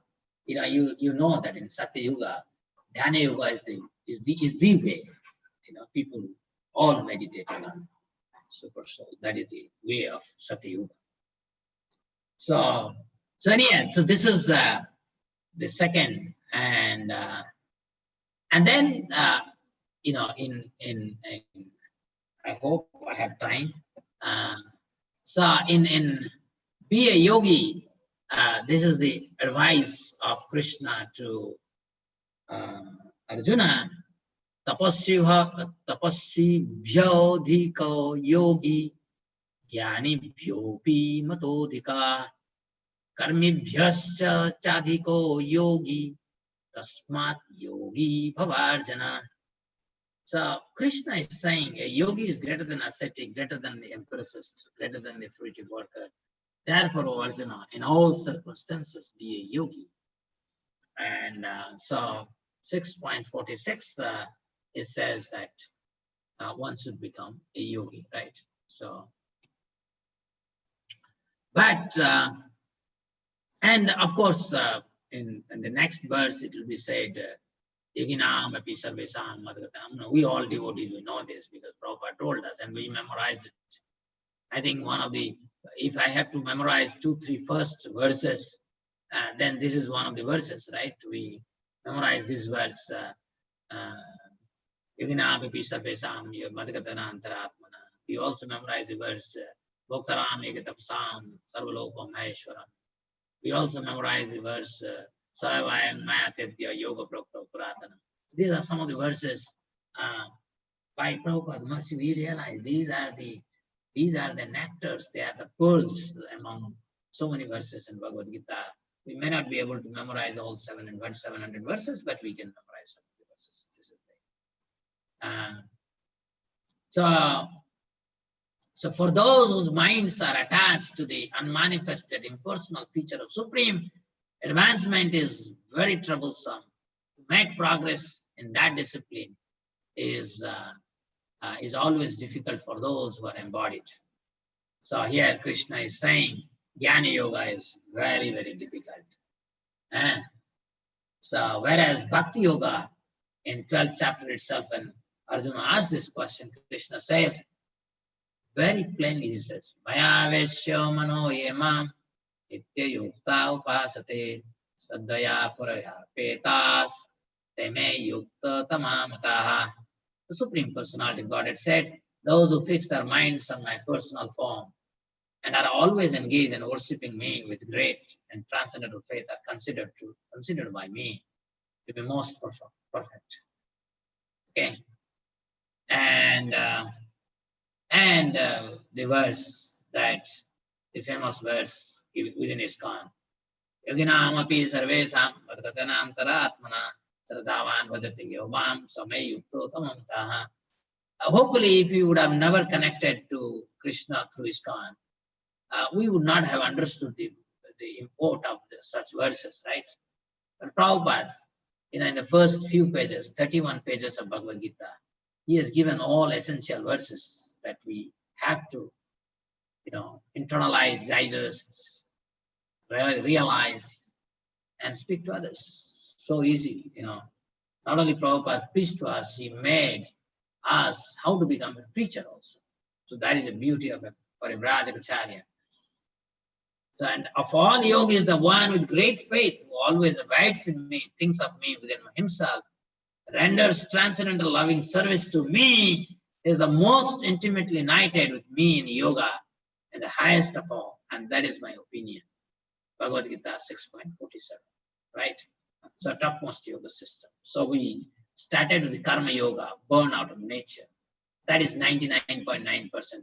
you know that in Satya Yuga, Dhyana Yoga is the way. People all meditate on super soul. That is the way of Satya Yuga. So this is the second, and then in I hope I have time. So in be a yogi. This is the advice of Krishna to Arjuna. Tapasvibhyo dhiko yogi jnanibhyopi matodhika karmibhyascha chadhiko yogi tasmat yogi bhavarjana. So Krishna is saying a yogi is greater than ascetic, greater than the empiricist, greater than the fruitive worker. Therefore, O Arjuna, in all circumstances, be a yogi. And so 6.46, it says that one should become a yogi, right? So, but, and of course, in the next verse, it will be said, Yoginam api sarvesam madhagatam. We all devotees, we know this because Prabhupada told us and we memorize it. I think one of the, if I have to memorize 2-3 first verses, then this is one of the verses, right? We memorize this verse, Yoginam api sarvesam madhagatanam antaratmana. We also memorize the verse, Bhoktaram egatapsam sarvalokam maheshwaram. We also memorize the verse, Savayam Mayatedya Yoga Prokta Puratana. These are some of the verses by Prabhupada Mahasi. We realize these are the nectars, they are the pearls among so many verses in Bhagavad Gita. We may not be able to memorize all 700 verses, but we can memorize some of the verses. This is so for those whose minds are attached to the unmanifested impersonal feature of Supreme, advancement is very troublesome. To make progress in that discipline is always difficult for those who are embodied. So here Krishna is saying Jnana Yoga is very, very difficult. So whereas Bhakti Yoga in 12th chapter itself, when Arjuna asked this question, Krishna says, very plainly he says, Maya Vesya Mano Yemam Ityayukta Upasate Saddhaya Puraya Petas Teme Yukta Tamamataha. The Supreme Personality of Godhead said, those who fix their minds on my personal form and are always engaged in worshipping me with great and transcendental faith are considered by me to be most perfect. Okay. And the verse that, the famous verse within ISKCON, Yoginam api sarvesam vadgatanam taratmana saradavan vadati yomam samay yukto tamamtaha. Hopefully, if we would have never connected to Krishna through ISKCON, we would not have understood the import of such verses, right? But Prabhupada, in the first few pages, 31 pages of Bhagavad Gita, he has given all essential verses that we have to, internalize, digest, realize, and speak to others. So easy, Not only Prabhupada preached to us, he made us how to become a preacher also. So that is the beauty of a Parivrajaka. So, and of all yogis, the one with great faith who always abides in me, thinks of me within himself, renders transcendental loving service to me, is the most intimately united with me in yoga and the highest of all. And that is my opinion. Bhagavad Gita 6.47, right? So topmost yoga system. So we started with the karma yoga, born out of nature. That is 99.9%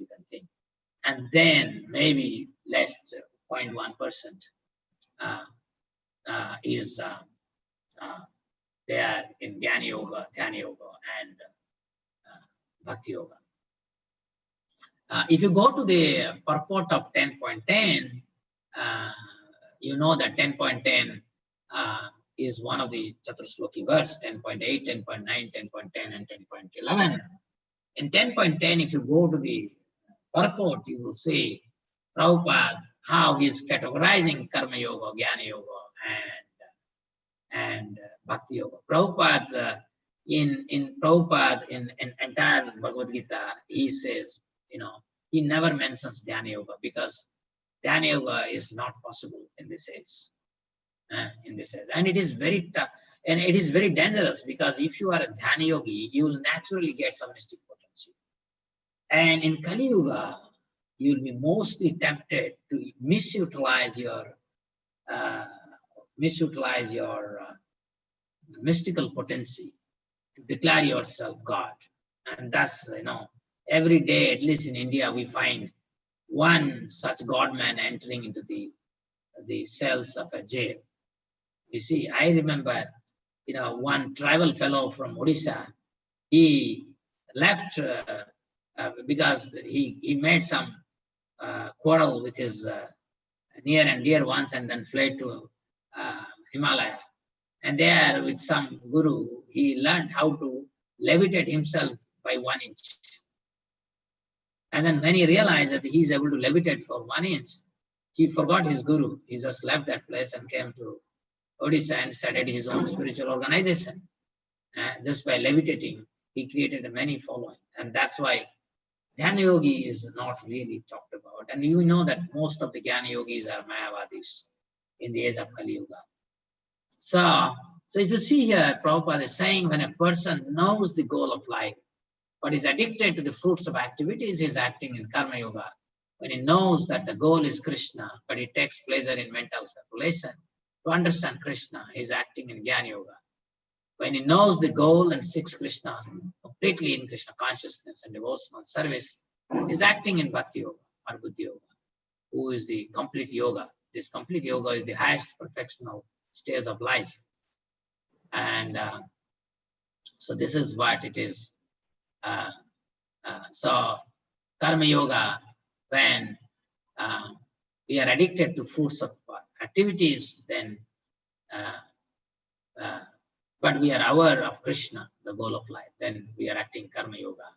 you can think. And then maybe less 0.1% is there in Jnana Yoga, Dhyana Yoga, and Bhakti Yoga. If you go to the purport of 10.10, you know that 10.10 is one of the Chaturshloki verse, 10.8, 10.9, 10.10, and 10.11. In 10.10, if you go to the purport, you will see Prabhupada, how he is categorizing Karma Yoga, Jnana Yoga, and Bhakti Yoga. Prabhupada, in entire Bhagavad Gita, he says, he never mentions Dhyana Yoga because Dhyana Yoga is not possible in this age. And it is very tough, and it is very dangerous because if you are a Dhyana Yogi, you will naturally get some mystic potential. And in Kali Yuga, you will be mostly tempted to misutilize your mystical potency to declare yourself God. And thus, every day, at least in India, we find one such God man entering into the cells of a jail. You see, I remember, one tribal fellow from Odisha, he left because he made some quarrel with his near and dear ones and then fled to Himalaya. And there, with some guru, he learned how to levitate himself by 1 inch. And then when he realized that he is able to levitate for 1 inch, he forgot his guru. He just left that place and came to Odisha and started his own spiritual organization. Just by levitating, he created many following. And that's why Dhyana Yogi is not really talked about. And you know that most of the Jnana Yogis are Mayavadis in the age of Kali Yuga. So if you see here, Prabhupada is saying when a person knows the goal of life, but is addicted to the fruits of activities, he is acting in Karma Yoga. When he knows that the goal is Krishna, but he takes pleasure in mental speculation, to understand Krishna, he is acting in Jnana Yoga. When he knows the goal and seeks Krishna completely in Krishna consciousness and devotional service, he is acting in Bhakti Yoga or Buddhi Yoga, who is the complete yoga. This complete yoga is the highest perfectional stage of life. And so this is what it is. So Karma Yoga, when we are addicted to fruits of activities, then but we are aware of Krishna, the goal of life, then we are acting Karma Yoga.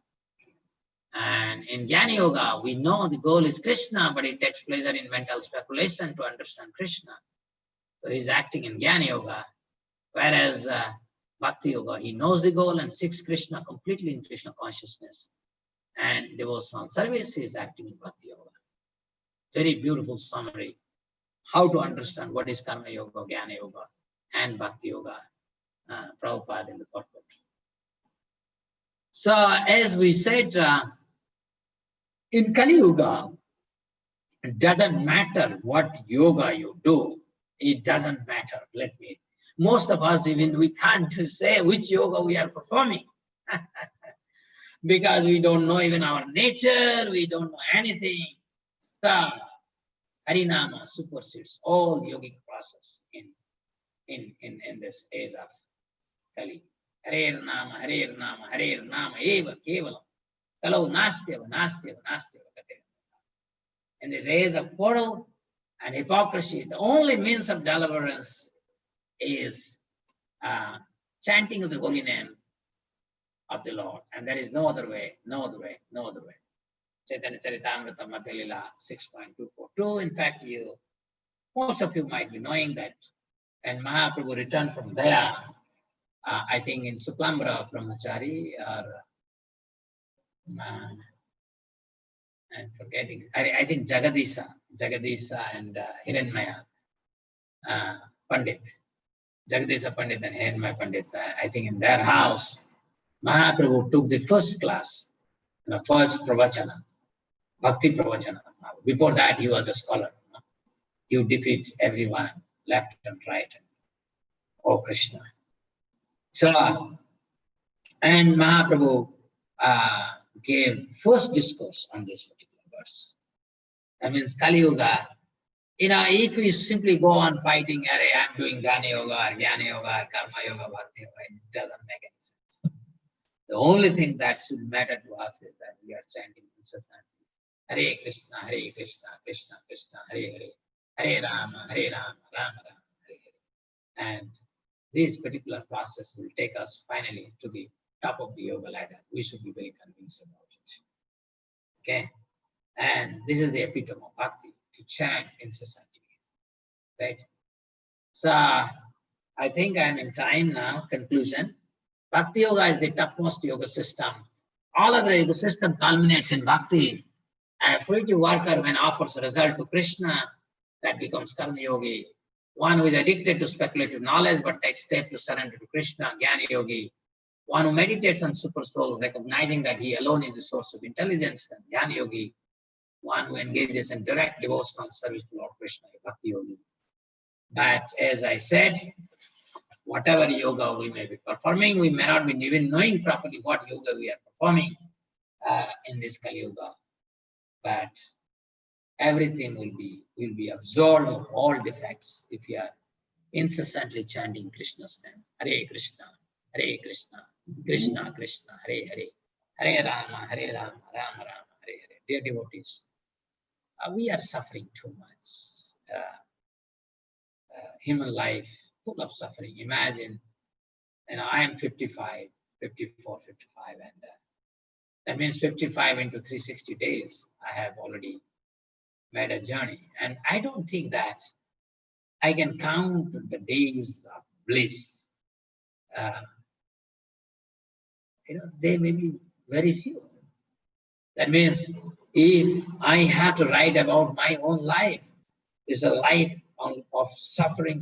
And in Jnana Yoga, we know the goal is Krishna, but he takes pleasure in mental speculation to understand Krishna. So he's acting in Jnana Yoga. Whereas Bhakti Yoga, he knows the goal and seeks Krishna completely in Krishna consciousness. And devotional service, he is acting in Bhakti Yoga. Very beautiful summary. How to understand what is Karma Yoga, Jnana Yoga, and Bhakti Yoga. Prabhupada in the purport. So as we said, in Kali Yuga, it doesn't matter what yoga you do. It doesn't matter. Most of us, even we can't say which yoga we are performing because we don't know even our nature. We don't know anything. So Harinama supersedes all yogic process in this age of Kali. Harer Nama, Harer Nama, Harer Nama, Eva Kevalam. Kalau Nastyava, Nastyava, Nastyava. In this age of quarrel and hypocrisy, the only means of deliverance is chanting of the holy name of the Lord. And there is no other way, no other way, no other way. Chaitanya Charitamrita Madhya Lila 6.242. In fact, most of you might be knowing that when Mahaprabhu returned from Gaya, I think in Suklambra Brahmachari, or I'm forgetting, I think Jagadisa and Hiranmaya Pandit. Jagadisa Pandit and Hiranmaya Pandit, I think in their house, Mahaprabhu took the first class, the first pravachana, Bhakti pravachana. Before that, he was a scholar. He would defeat everyone, left and right. Oh, Krishna. So, and Mahaprabhu gave first discourse on this particular verse. That means Kali Yuga. If we simply go on fighting, I'm doing Jnana Yoga or Jnana Yoga or Karma Yoga, Bhakti Yoga, it doesn't make any sense. The only thing that should matter to us is that we are chanting incessantly. Hare Krishna, Hare Krishna, Krishna Krishna, Hare Hare, Hare Rama, Hare Rama, Rama Rama, Hare Hare. And this particular process will take us finally to the top of the yoga ladder. We should be very convinced about it. Okay? And this is the epitome of bhakti, to chant incessantly. Right? So, I think I'm in time now. Conclusion. Bhakti Yoga is the topmost yoga system. All other yoga system culminates in Bhakti. A fruitive worker, when offers a result to Krishna, that becomes Karma Yogi. One who is addicted to speculative knowledge but takes steps to surrender to Krishna, Jnana Yogi. One who meditates on Super Soul, recognizing that he alone is the source of intelligence, then Jnana Yogi. One who engages in direct devotional service to Lord Krishna, Bhakti Yogi. But as I said, whatever yoga we may be performing, we may not be even knowing properly what yoga we are performing in this Kali Yuga. But everything will be absorbed of all defects if we are incessantly chanting Krishna's name. Hare Krishna, Krishna Krishna, Hare Hare, Hare Rama, Rama Rama, Hare Hare. Dear devotees, we are suffering too much. Human life full of suffering. Imagine, I am 54, 55, and that means 55 into 360 days. I have already made a journey, and I don't think that I can count the days of bliss. They may be very few. That means if I have to write about my own life, it's a life of suffering.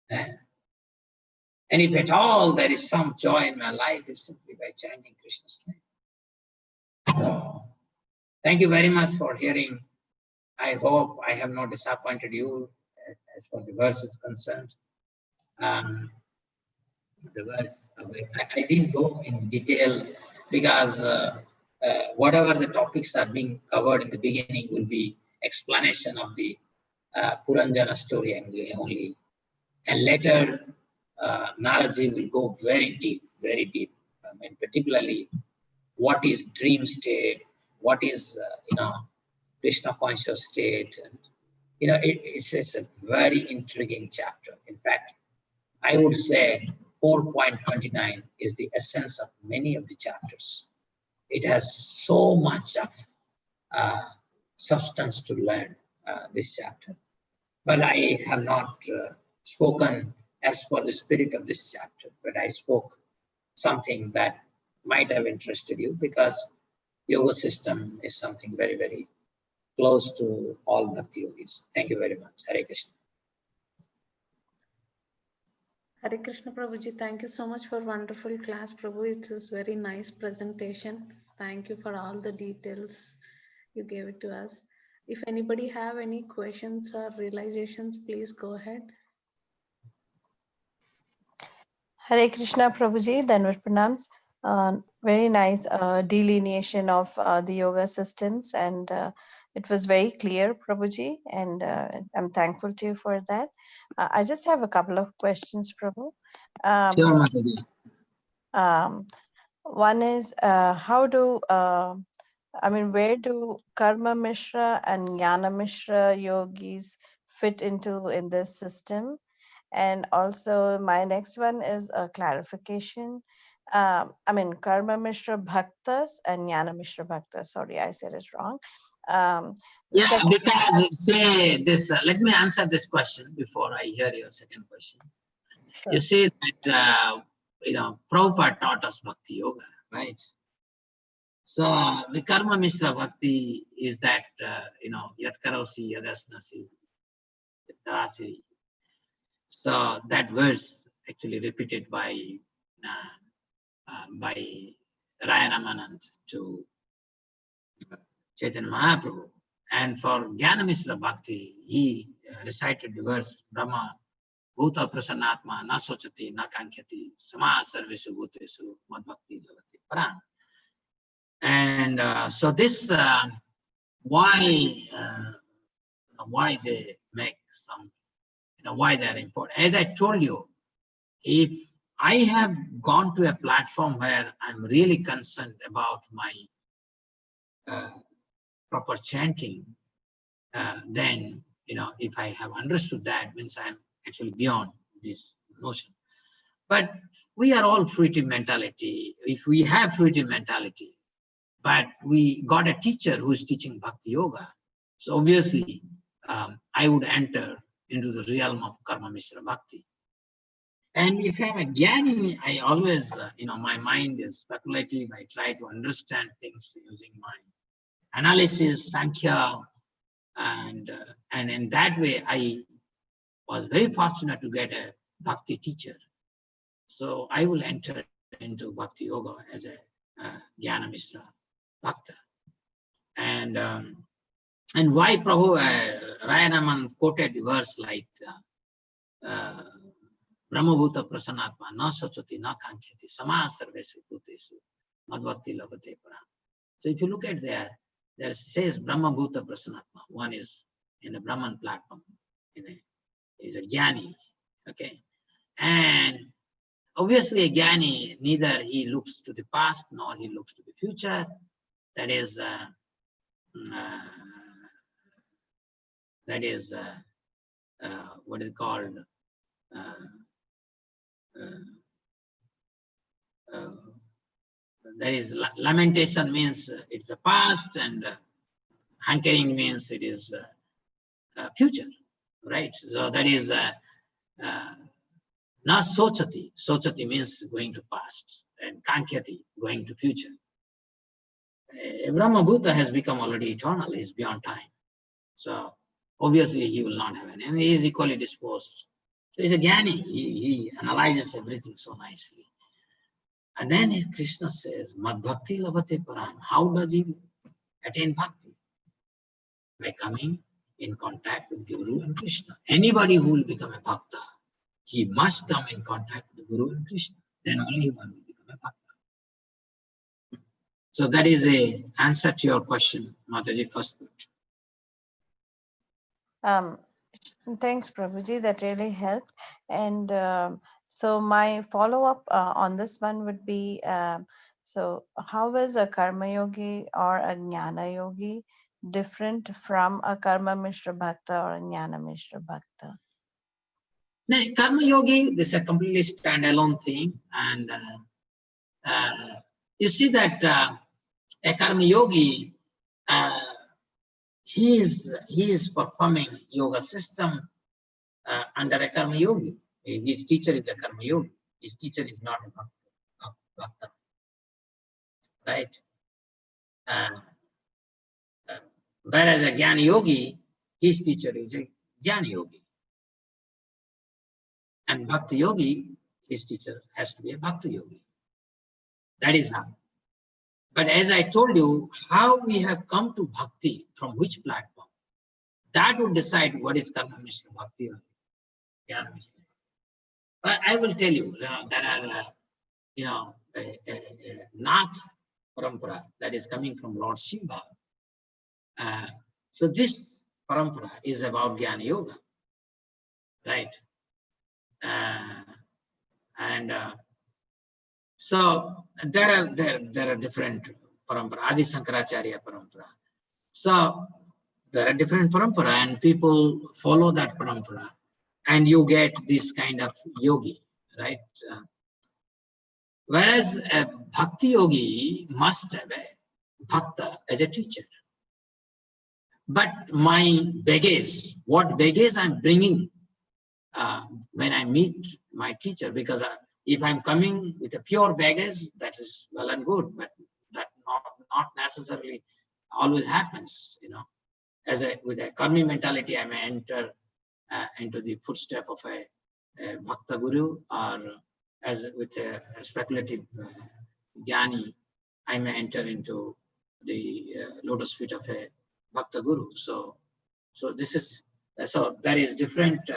And if at all there is some joy in my life, it's simply by chanting Krishna's name. So, thank you very much for hearing. I hope I have not disappointed you as far as the verse is concerned. The verse, I didn't go in detail because whatever the topics are being covered in the beginning will be explanation of the Puranjana story only. And later, Naraji will go very deep. I mean, particularly what is dream state, what is, Krishna conscious state. And, it's a very intriguing chapter. In fact, I would say 4.29 is the essence of many of the chapters. It has so much of substance to learn, this chapter. But I have not spoken as for the spirit of this chapter, but I spoke something that might have interested you because yoga system is something very, very close to all Bhakti yogis. Thank you very much. Hare Krishna. Hare Krishna Prabhuji, thank you so much for wonderful class, Prabhu. It is very nice presentation. Thank you for all the details you gave it to us. If anybody have any questions or realizations, please go ahead. Hare Krishna Prabhuji, Danvat Pranams. Very nice delineation of the yoga systems, and it was very clear, Prabhuji, and I'm thankful to you for that. I just have a couple of questions, Prabhu. Sure, Mataji. One is, where do Karma Mishra and Jnana Mishra yogis fit into in this system? And also my next one is a clarification. Karma Mishra Bhaktas and Jnana Mishra Bhaktas. Sorry, I said it wrong. Because say this, let me answer this question before I hear your second question. Sure. You see that, Prabhupada taught us Bhakti Yoga, right? So the Karma Mishra Bhakti is that, Yat Karosi, Yadasnasi, Yadasi. So that verse actually repeated by Rayanamana to Chaitanya Mahaprabhu. And for Jnana Mishra Bhakti, he recited the verse Brahma Bhuta Prasannatma Na Sochati Na Kankyati Sama Sarvesu Bhutesu Mad Bhakti Lavati Param. And so this why they make some, why they're important. As I told you, if I have gone to a platform where I'm really concerned about my proper chanting, then, if I have understood that, means I'm actually beyond this notion. But we are all fruitive mentality. If we have fruitive mentality, but we got a teacher who is teaching Bhakti Yoga, so obviously I would enter into the realm of Karma Mishra Bhakti. And if I'm a Jnani, I always, my mind is speculative. I try to understand things using my analysis, Sankhya, and in that way, I was very fortunate to get a Bhakti teacher. So I will enter into Bhakti Yoga as a Jnana Mishra Bhakta. And why Prabhu Rayanaman quoted the verse like Brahmabhuta Prasanatma na sachati na kankyati sama sarvesu bhutesu madbhakti labhate param. So if you look at there says Brahmabhuta Prasanatma. One is in the Brahman platform, is a Jnani, okay? And obviously a Jnani, neither he looks to the past nor he looks to the future. That is what is called that is lamentation means it's the past, and hankering means it is future, right? So that is not sochati. Sochati means going to past, and kankyati, going to future. Brahma Bhuta has become already eternal, he is beyond time. So obviously he will not have any, and he is equally disposed. So he's a Jnani, he analyzes everything so nicely. And then if Krishna says, Mad Bhakti Labhate Param, how does he attain Bhakti? By coming in contact with Guru and Krishna. Anybody who will become a Bhakta, he must come in contact with the Guru and Krishna. Then only one will become a Bhakta. So that is the answer to your question, Mataji, first part. Thanks, Prabhuji. That really helped. And so my follow-up on this one would be, so how is a Karma Yogi or a Jnana Yogi different from a Karma Mishra Bhakta or a Jnana Mishra Bhakta? Now, Karma Yogi, this is a completely standalone thing. And you see that a Karma Yogi, he is performing yoga system under a Karma Yogi. His teacher is a Karma Yogi. His teacher is not a Bhakta, right? Whereas a Jnana Yogi, his teacher is a Jnana Yogi. And Bhakti Yogi, his teacher has to be a Bhakti Yogi. That is how. But as I told you, how we have come to Bhakti, from which platform, that would decide what is Karma Mishra Bhakti or Jnana Mishra. But I will tell you, there are, a Nath Parampara that is coming from Lord Shiva. So this Parampara is about Jnana Yoga, right? So there are different parampara, Adi Sankaracharya parampara. So there are different parampara, and people follow that parampara, and you get this kind of yogi, right? Whereas a Bhakti Yogi must have a Bhakta as a teacher. But my baggage, what baggage I'm bringing when I meet my teacher, because if I'm coming with a pure baggage, that is well and good, but that not necessarily always happens, with a karmi mentality, I may enter into the footstep of a Bhakta Guru, or as with a speculative Jnani, I may enter into the lotus feet of a Bhakta Guru. So there is different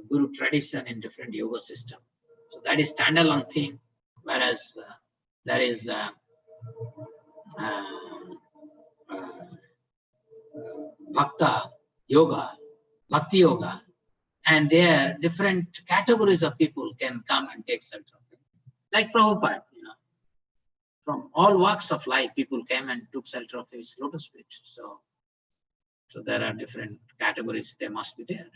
Guru tradition in different yoga system. So that is standalone thing, whereas there is Bhakta Yoga, Bhakti Yoga, and there different categories of people can come and take shelter of it. Like Prabhupada, from all walks of life, people came and took shelter of his lotus feet. So there are different categories, they must be there.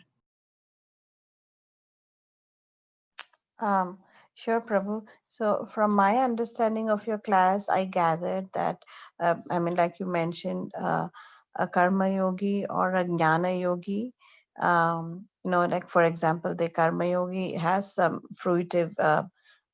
Sure, Prabhu. So from my understanding of your class, I gathered that, like you mentioned, a Karma Yogi or a Jnana Yogi Like for example, the karma yogi has some fruitive,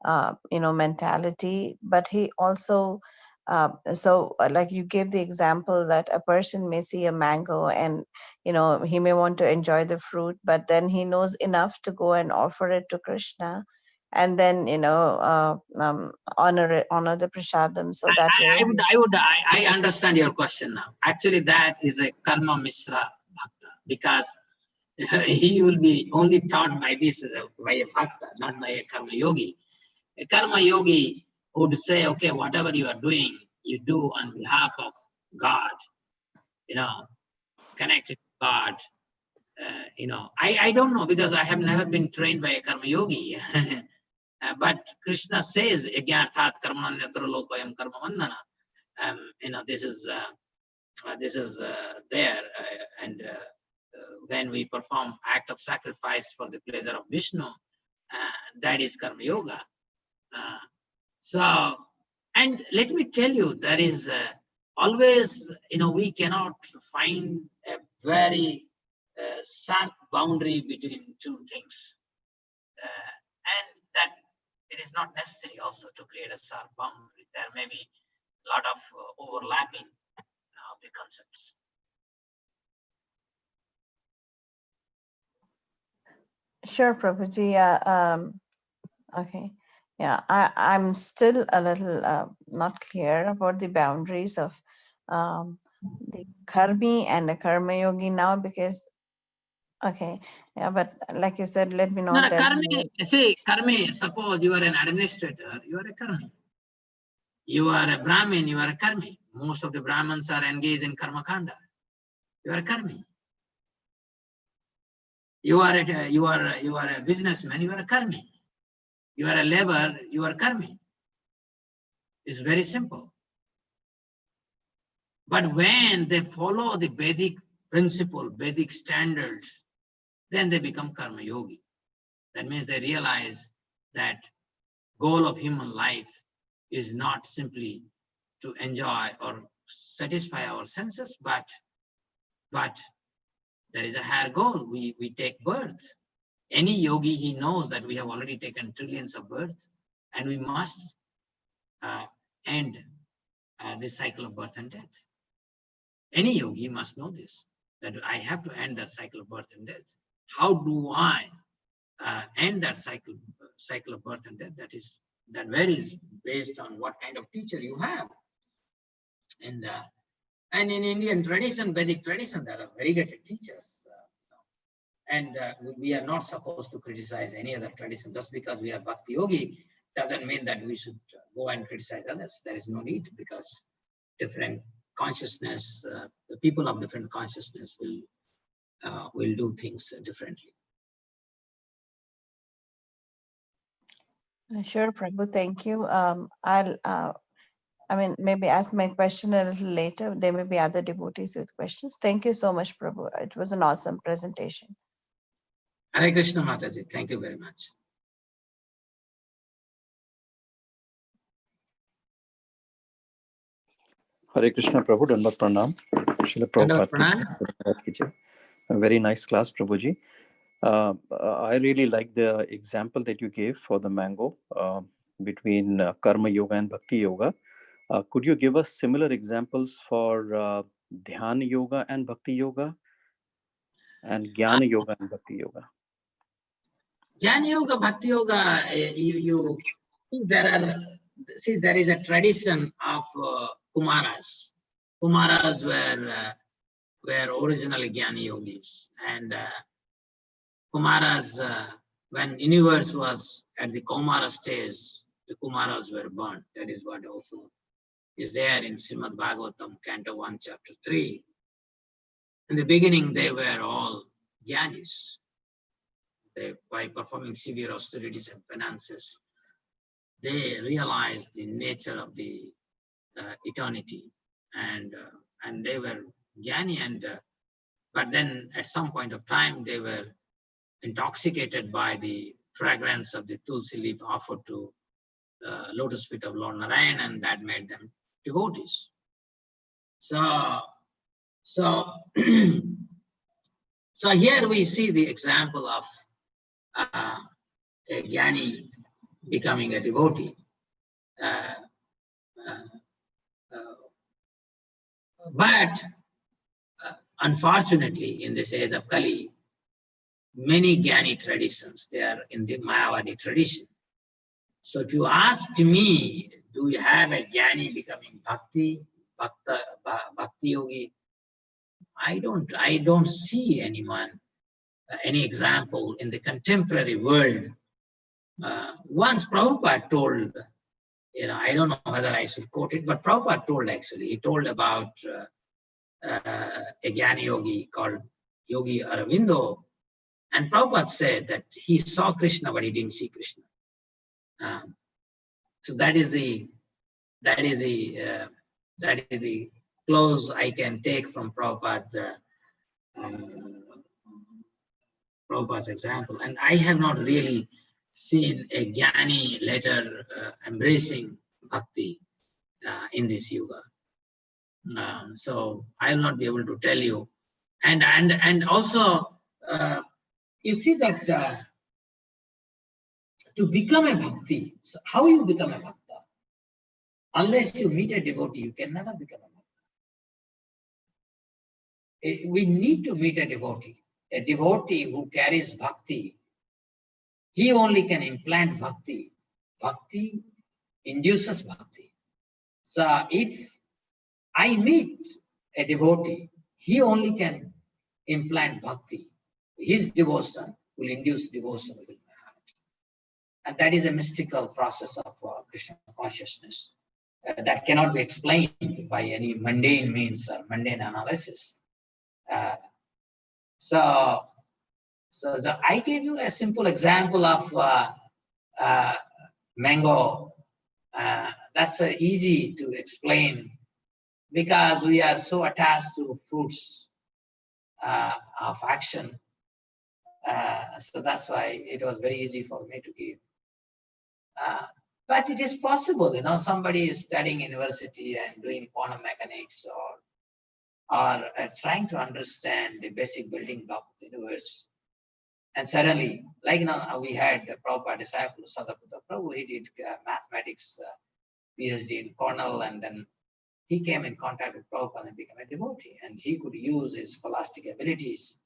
mentality, but he also, like you gave the example that a person may see a mango and, he may want to enjoy the fruit, but then he knows enough to go and offer it to Krishna, and then, honor the prasadam. So that way. I understand your question now. Actually, that is a karma mishra bhakta, because he will be only taught by this by a bhakta, not by a karma yogi. A karma yogi would say, okay, whatever you are doing, you do on behalf of God, connected to God. I don't know, because I have never been trained by a karma yogi. But Krishna says, "Yajnarthat karmananyatra lokayam karma vandana." This is there, and when we perform act of sacrifice for the pleasure of Vishnu, that is karma yoga. So, and let me tell you, there is always, we cannot find a very sharp boundary between two things, and that it is not necessary also to create a sharp boundary. There may be a lot of overlapping of the concepts. Sure, Prabhuji. Okay. Yeah, I'm still a little not clear about the boundaries of the karmi and the karma yogi now, because, okay, yeah, but like you said, let me know. No, karmi, suppose you are an administrator, you are a karmi. You are a Brahmin, you are a karmi. Most of the Brahmins are engaged in karma kanda. You are a karmi. You are a businessman, you are a karmi. You are a laborer, you are karmi. It's very simple. But when they follow the Vedic principle, Vedic standards, then they become karma yogi. That means they realize that goal of human life is not simply to enjoy or satisfy our senses, but there is a higher goal. We take birth. Any yogi, he knows that we have already taken trillions of births, and we must end this cycle of birth and death. Any yogi must know this, that I have to end that cycle of birth and death. How do I end that cycle of birth and death? That varies based on what kind of teacher you have. And in Indian tradition, Vedic tradition, there are variegated teachers. And we are not supposed to criticize any other tradition. Just because we are Bhakti yogi doesn't mean that we should go and criticize others. There is no need, because different consciousness, the people of different consciousness will do things differently. Sure, Prabhu, thank you. I'll maybe ask my question a little later. There may be other devotees with questions. Thank you so much, Prabhu. It was an awesome presentation. Hare Krishna, Mataji. Thank you very much. Hare Krishna, Prabhu. Dandavat Pranam. Srila Prabhupada. A very nice class, Prabhuji. I really like the example that you gave for the mango between Karma Yoga and Bhakti Yoga. Could you give us similar examples for Dhyana Yoga and Bhakti Yoga, and Jnana Yoga and Bhakti Yoga? Jnana Yoga, Bhakti Yoga, there is a tradition of Kumaras. Kumaras were originally Jnana Yogis, and Kumaras, when universe was at the Kumara stage, the Kumaras were born. That is what also is there in Srimad Bhagavatam, Canto 1, Chapter 3. In the beginning, they were all Jnanis. By performing severe austerities and penances, they realized the nature of the eternity, and they were Jnani, but then at some point of time they were intoxicated by the fragrance of the tulsi leaf offered to lotus feet of Lord Narayan, and that made them devotees. So So here we see the example of a jnani becoming a devotee. But unfortunately, in this age of Kali, many jnani traditions, they are in the Mayavadi tradition. So if you ask me, do you have a jnani becoming bhakti yogi? I don't see anyone, any example in the contemporary world. Once Prabhupada told, I don't know whether I should quote it, but Prabhupada told actually, he told about a jnani yogi called Yogi Aravindo, and Prabhupada said that he saw Krishna, but he didn't see Krishna. So that is the close I can take from Prabhupada's example. And I have not really seen a jnani later embracing bhakti in this yuga. So I will not be able to tell you. And also, you see that to become a bhakti, so how you become a bhakta? Unless you meet a devotee, you can never become a bhakta. We need to meet a devotee who carries bhakti. He only can implant bhakti. Bhakti induces bhakti. So if I meet a devotee, he only can implant bhakti. His devotion will induce devotion within my heart. And that is a mystical process of Krishna consciousness that cannot be explained by any mundane means or mundane analysis. So I gave you a simple example of mango. That's easy to explain because we are so attached to fruits of action. So that's why it was very easy for me to give. But it is possible, somebody is studying university and doing quantum mechanics or trying to understand the basic building block of the universe. And suddenly, like we had a Prabhupada disciple, Sadaputta Prabhu, he did mathematics, PhD in Cornell, and then he came in contact with Prabhupada and became a devotee. And he could use his scholastic abilities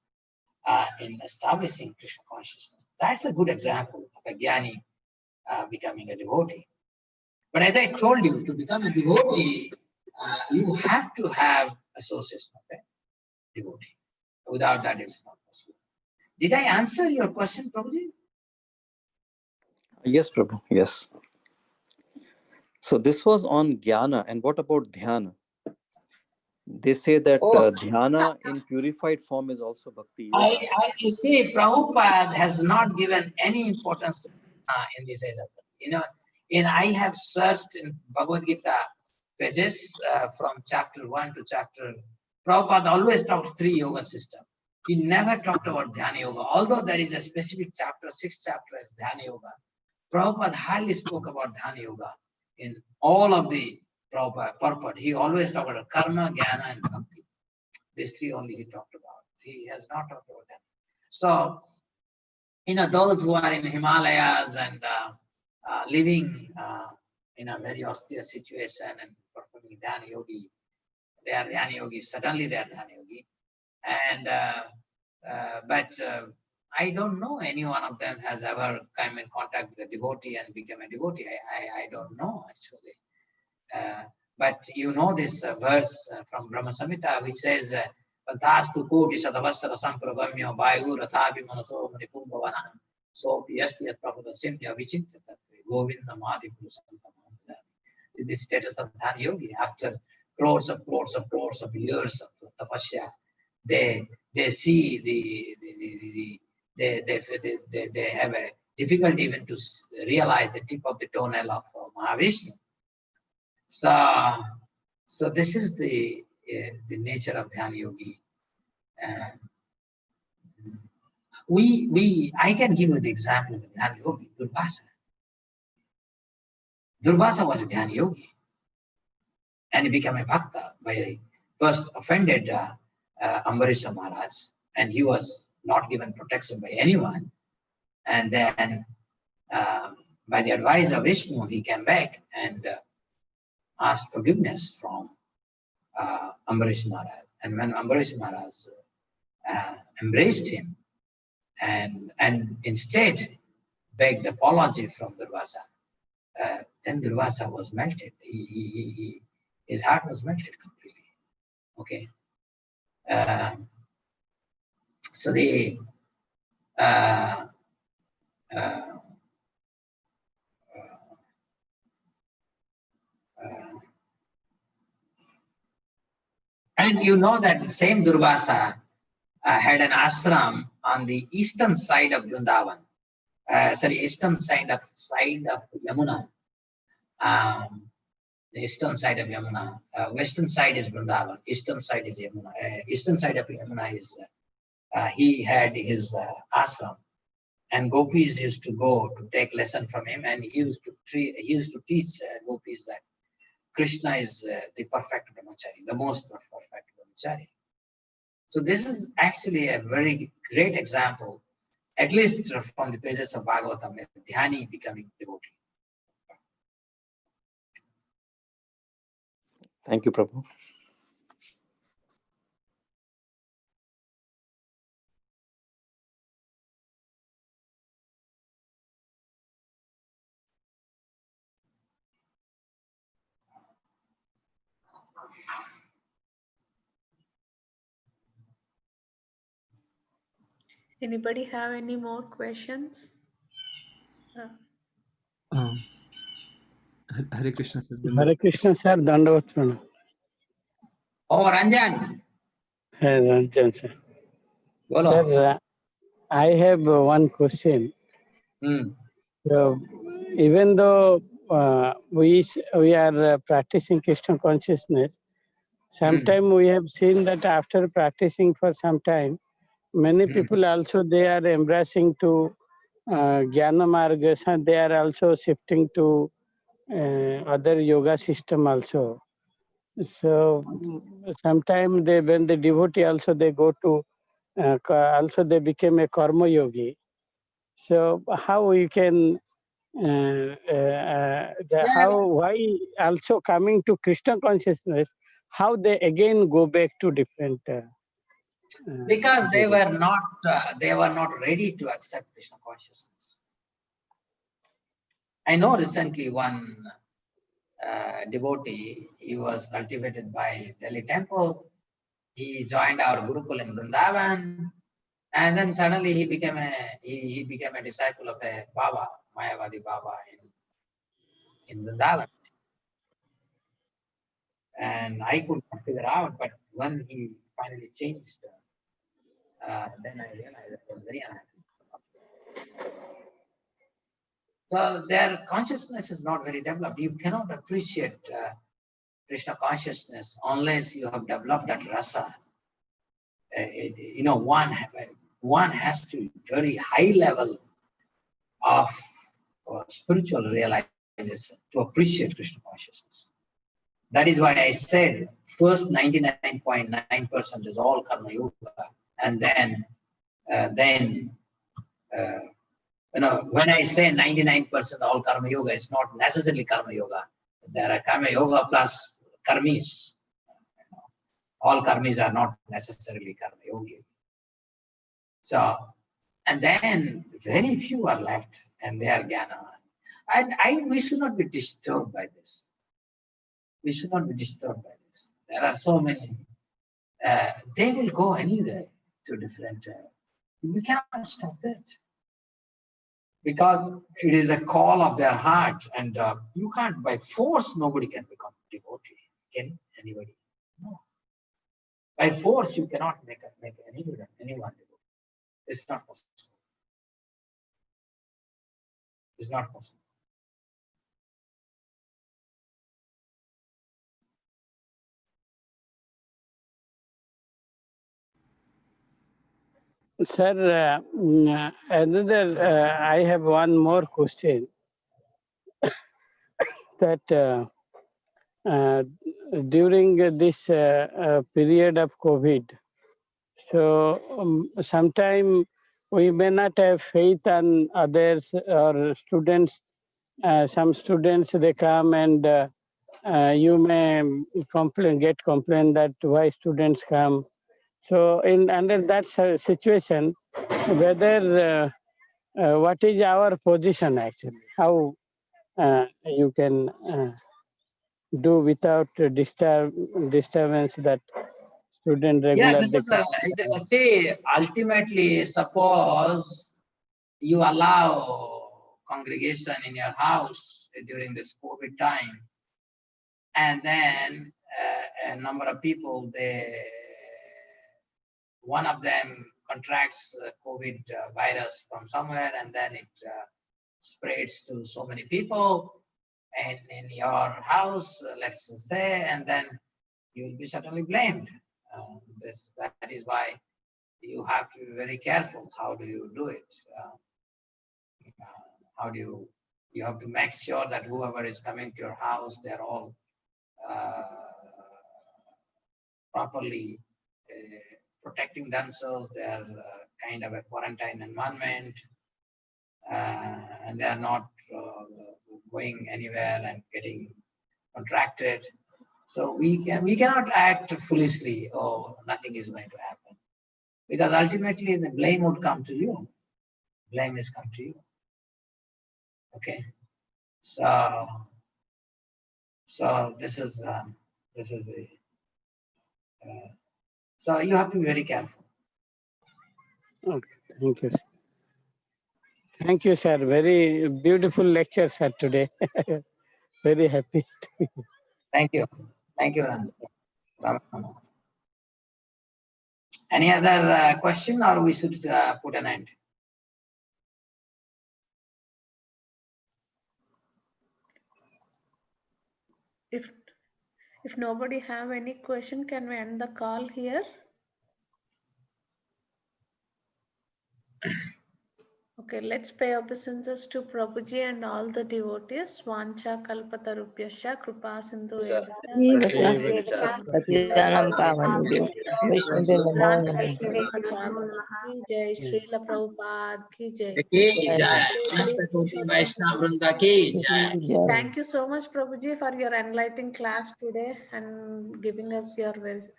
in establishing Krishna consciousness. That's a good example of a jnani becoming a devotee. But as I told you, to become a devotee, you have to have association of a devotee. Without that, it's not possible. Did I answer your question, Prabhuji? Yes, Prabhu, yes. So this was on jnana, and what about dhyana? They say that dhyana in purified form is also bhakti yoga. You see, Prabhupada has not given any importance to in this age. I have searched in Bhagavad Gita pages from chapter 1 to chapter. Prabhupada always talked 3 yoga systems. He never talked about dhyana yoga, although there is a specific chapter, 6th chapter as dhyana yoga. Prabhupada hardly spoke about dhyana yoga in all of the Prabhupada purport. He always talked about karma, jnana, and bhakti. These 3 only he talked about. He has not talked about that. So, those who are in Himalayas and living in a very austere situation and performing dhyana yogi, they are dhyana yogis. Certainly they are dhyana yogi. And but I don't know any one of them has ever come in contact with a devotee and become a devotee. I don't know actually. But this verse from Brahma Samhita which says, Pantastu koti sadavasara samprabhamya vayu rathapi manaso manipurvavanam sopi yasti yat prabhuta simya vichintya tattve govinda madhi purusantamam. This is the status of dhyana yogi. After crores of years of tapasya, they see they have a difficulty even to realize the tip of the toenail of Mahavishnu. So this is the nature of dhyana yogi. I can give you the example of dhyana yogi, Durvasa. Durvasa was a dhyana yogi, and he became a bhakta by first offended Ambarisha Maharaj, and he was not given protection by anyone. And then by the advice of Vishnu, he came back and asked forgiveness from Ambarish Maharaj. And when Ambarish Maharaj embraced him and instead begged apology from Durvasa, then Durvasa was melted. His heart was melted completely. Okay. So the and you know that the same Durvasa had an ashram on the eastern side of Vrindavan. Eastern side of Yamuna. The eastern side of Yamuna. Western side is Vrindavan. Eastern side is Yamuna. Eastern side of Yamuna is he had his ashram, and gopis used to go to take lesson from him, and he used to teach gopis that Krishna is the perfect brahmachari, the most perfect brahmachari. So this is actually a very great example, at least from the pages of Bhagavatam, Dhyani becoming devotee. Thank you, Prabhu. Anybody have any more questions? Hare Krishna sir. Hare Krishna sir, Dandavat Pranam. Oh, Ranjan. Hey, Ranjan sir. Bolo. Sir, I have one question. So, even though we are practicing Krishna consciousness, sometimes we have seen that after practicing for some time, many people also they are embracing to Jnana Marga, and they are also shifting to other yoga system also. So sometimes when the devotee also they go to also they became a karma yogi. So how we can why also coming to Krishna consciousness, how they again go back to different Because they were not ready to accept Krishna consciousness. I know recently one devotee, he was cultivated by Delhi temple. He joined our Gurukul in Vrindavan, and then suddenly he became a disciple of a Baba, Mayavadi Baba in Vrindavan. And I could not figure out, but when he finally changed, then I realized that I was very unhappy. So their consciousness is not very developed. You cannot appreciate Krishna consciousness unless you have developed that rasa. One has to very high level of spiritual realization to appreciate Krishna consciousness. That is why I said first 99.9% is all karma yoga, and then when I say 99% all karma yoga, it's not necessarily karma yoga. There are karma yoga plus karmis. All karmis are not necessarily karma yogi. So, and then very few are left, and they are jnana. And we should not be disturbed by this. We should not be disturbed by this. There are so many. They will go anywhere to different. We cannot stop that. Because it is a call of their heart, and you can't, by force, nobody can become devotee. Can anybody? No. By force, you cannot make anyone devotee. It's not possible. It's not possible. Sir, I have one more question. That during this period of COVID, So sometimes we may not have faith on others or students. Some students, they come and you may get complaint that why students come. So under that situation, whether what is our position actually? How you can do without disturbance that student Yeah, regularly this is see, ultimately, suppose you allow congregation in your house during this COVID time, and then a number of people, one of them contracts COVID virus from somewhere, and then it spreads to so many people, and in your house, let's say, and then you will be certainly blamed. That is why you have to be very careful. How do you do it? How do you have to make sure that whoever is coming to your house, they're all properly protecting themselves. They're kind of a quarantine environment, and they're not going anywhere and getting contracted. So we cannot act foolishly, oh, nothing is going to happen, because ultimately the blame would come to you. Blame is come to you. Okay, so this is the so you have to be very careful. Okay, thank you. Thank you, sir. Very beautiful lecture, sir, today. Very happy. Thank you, Ranjan. Any other question, or we should put an end? If nobody have any question, can we end the call here? Okay, let's pay obeisances to Prabhuji and all the devotees. Swancha kalpatarubhyascha kripa sindhu Patitanam pavanebhyo Vaishnavyo namo की जय श्रील प्रभुपाद की जय की जय, अनंत कोटि वैष्णव वृंद की जय. Thank you so much, Prabhuji, for your enlightening class today and giving us your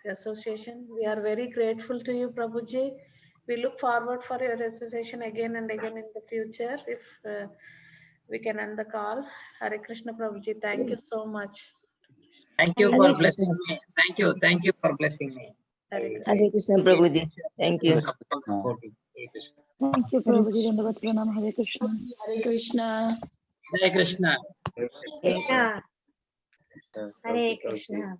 association. We are very grateful to you, Prabhuji. We look forward for your association again and again in the future if we can end the call. Hare Krishna, Prabhuji. Thank you so much. Thank you for blessing me. Thank you for blessing me. Hare Krishna Prabhuji. Thank you. Thank you, Prabhuji. Dandavat pranam. Hare Krishna. Hare Krishna. Hare Krishna. Krishna. Hare Krishna.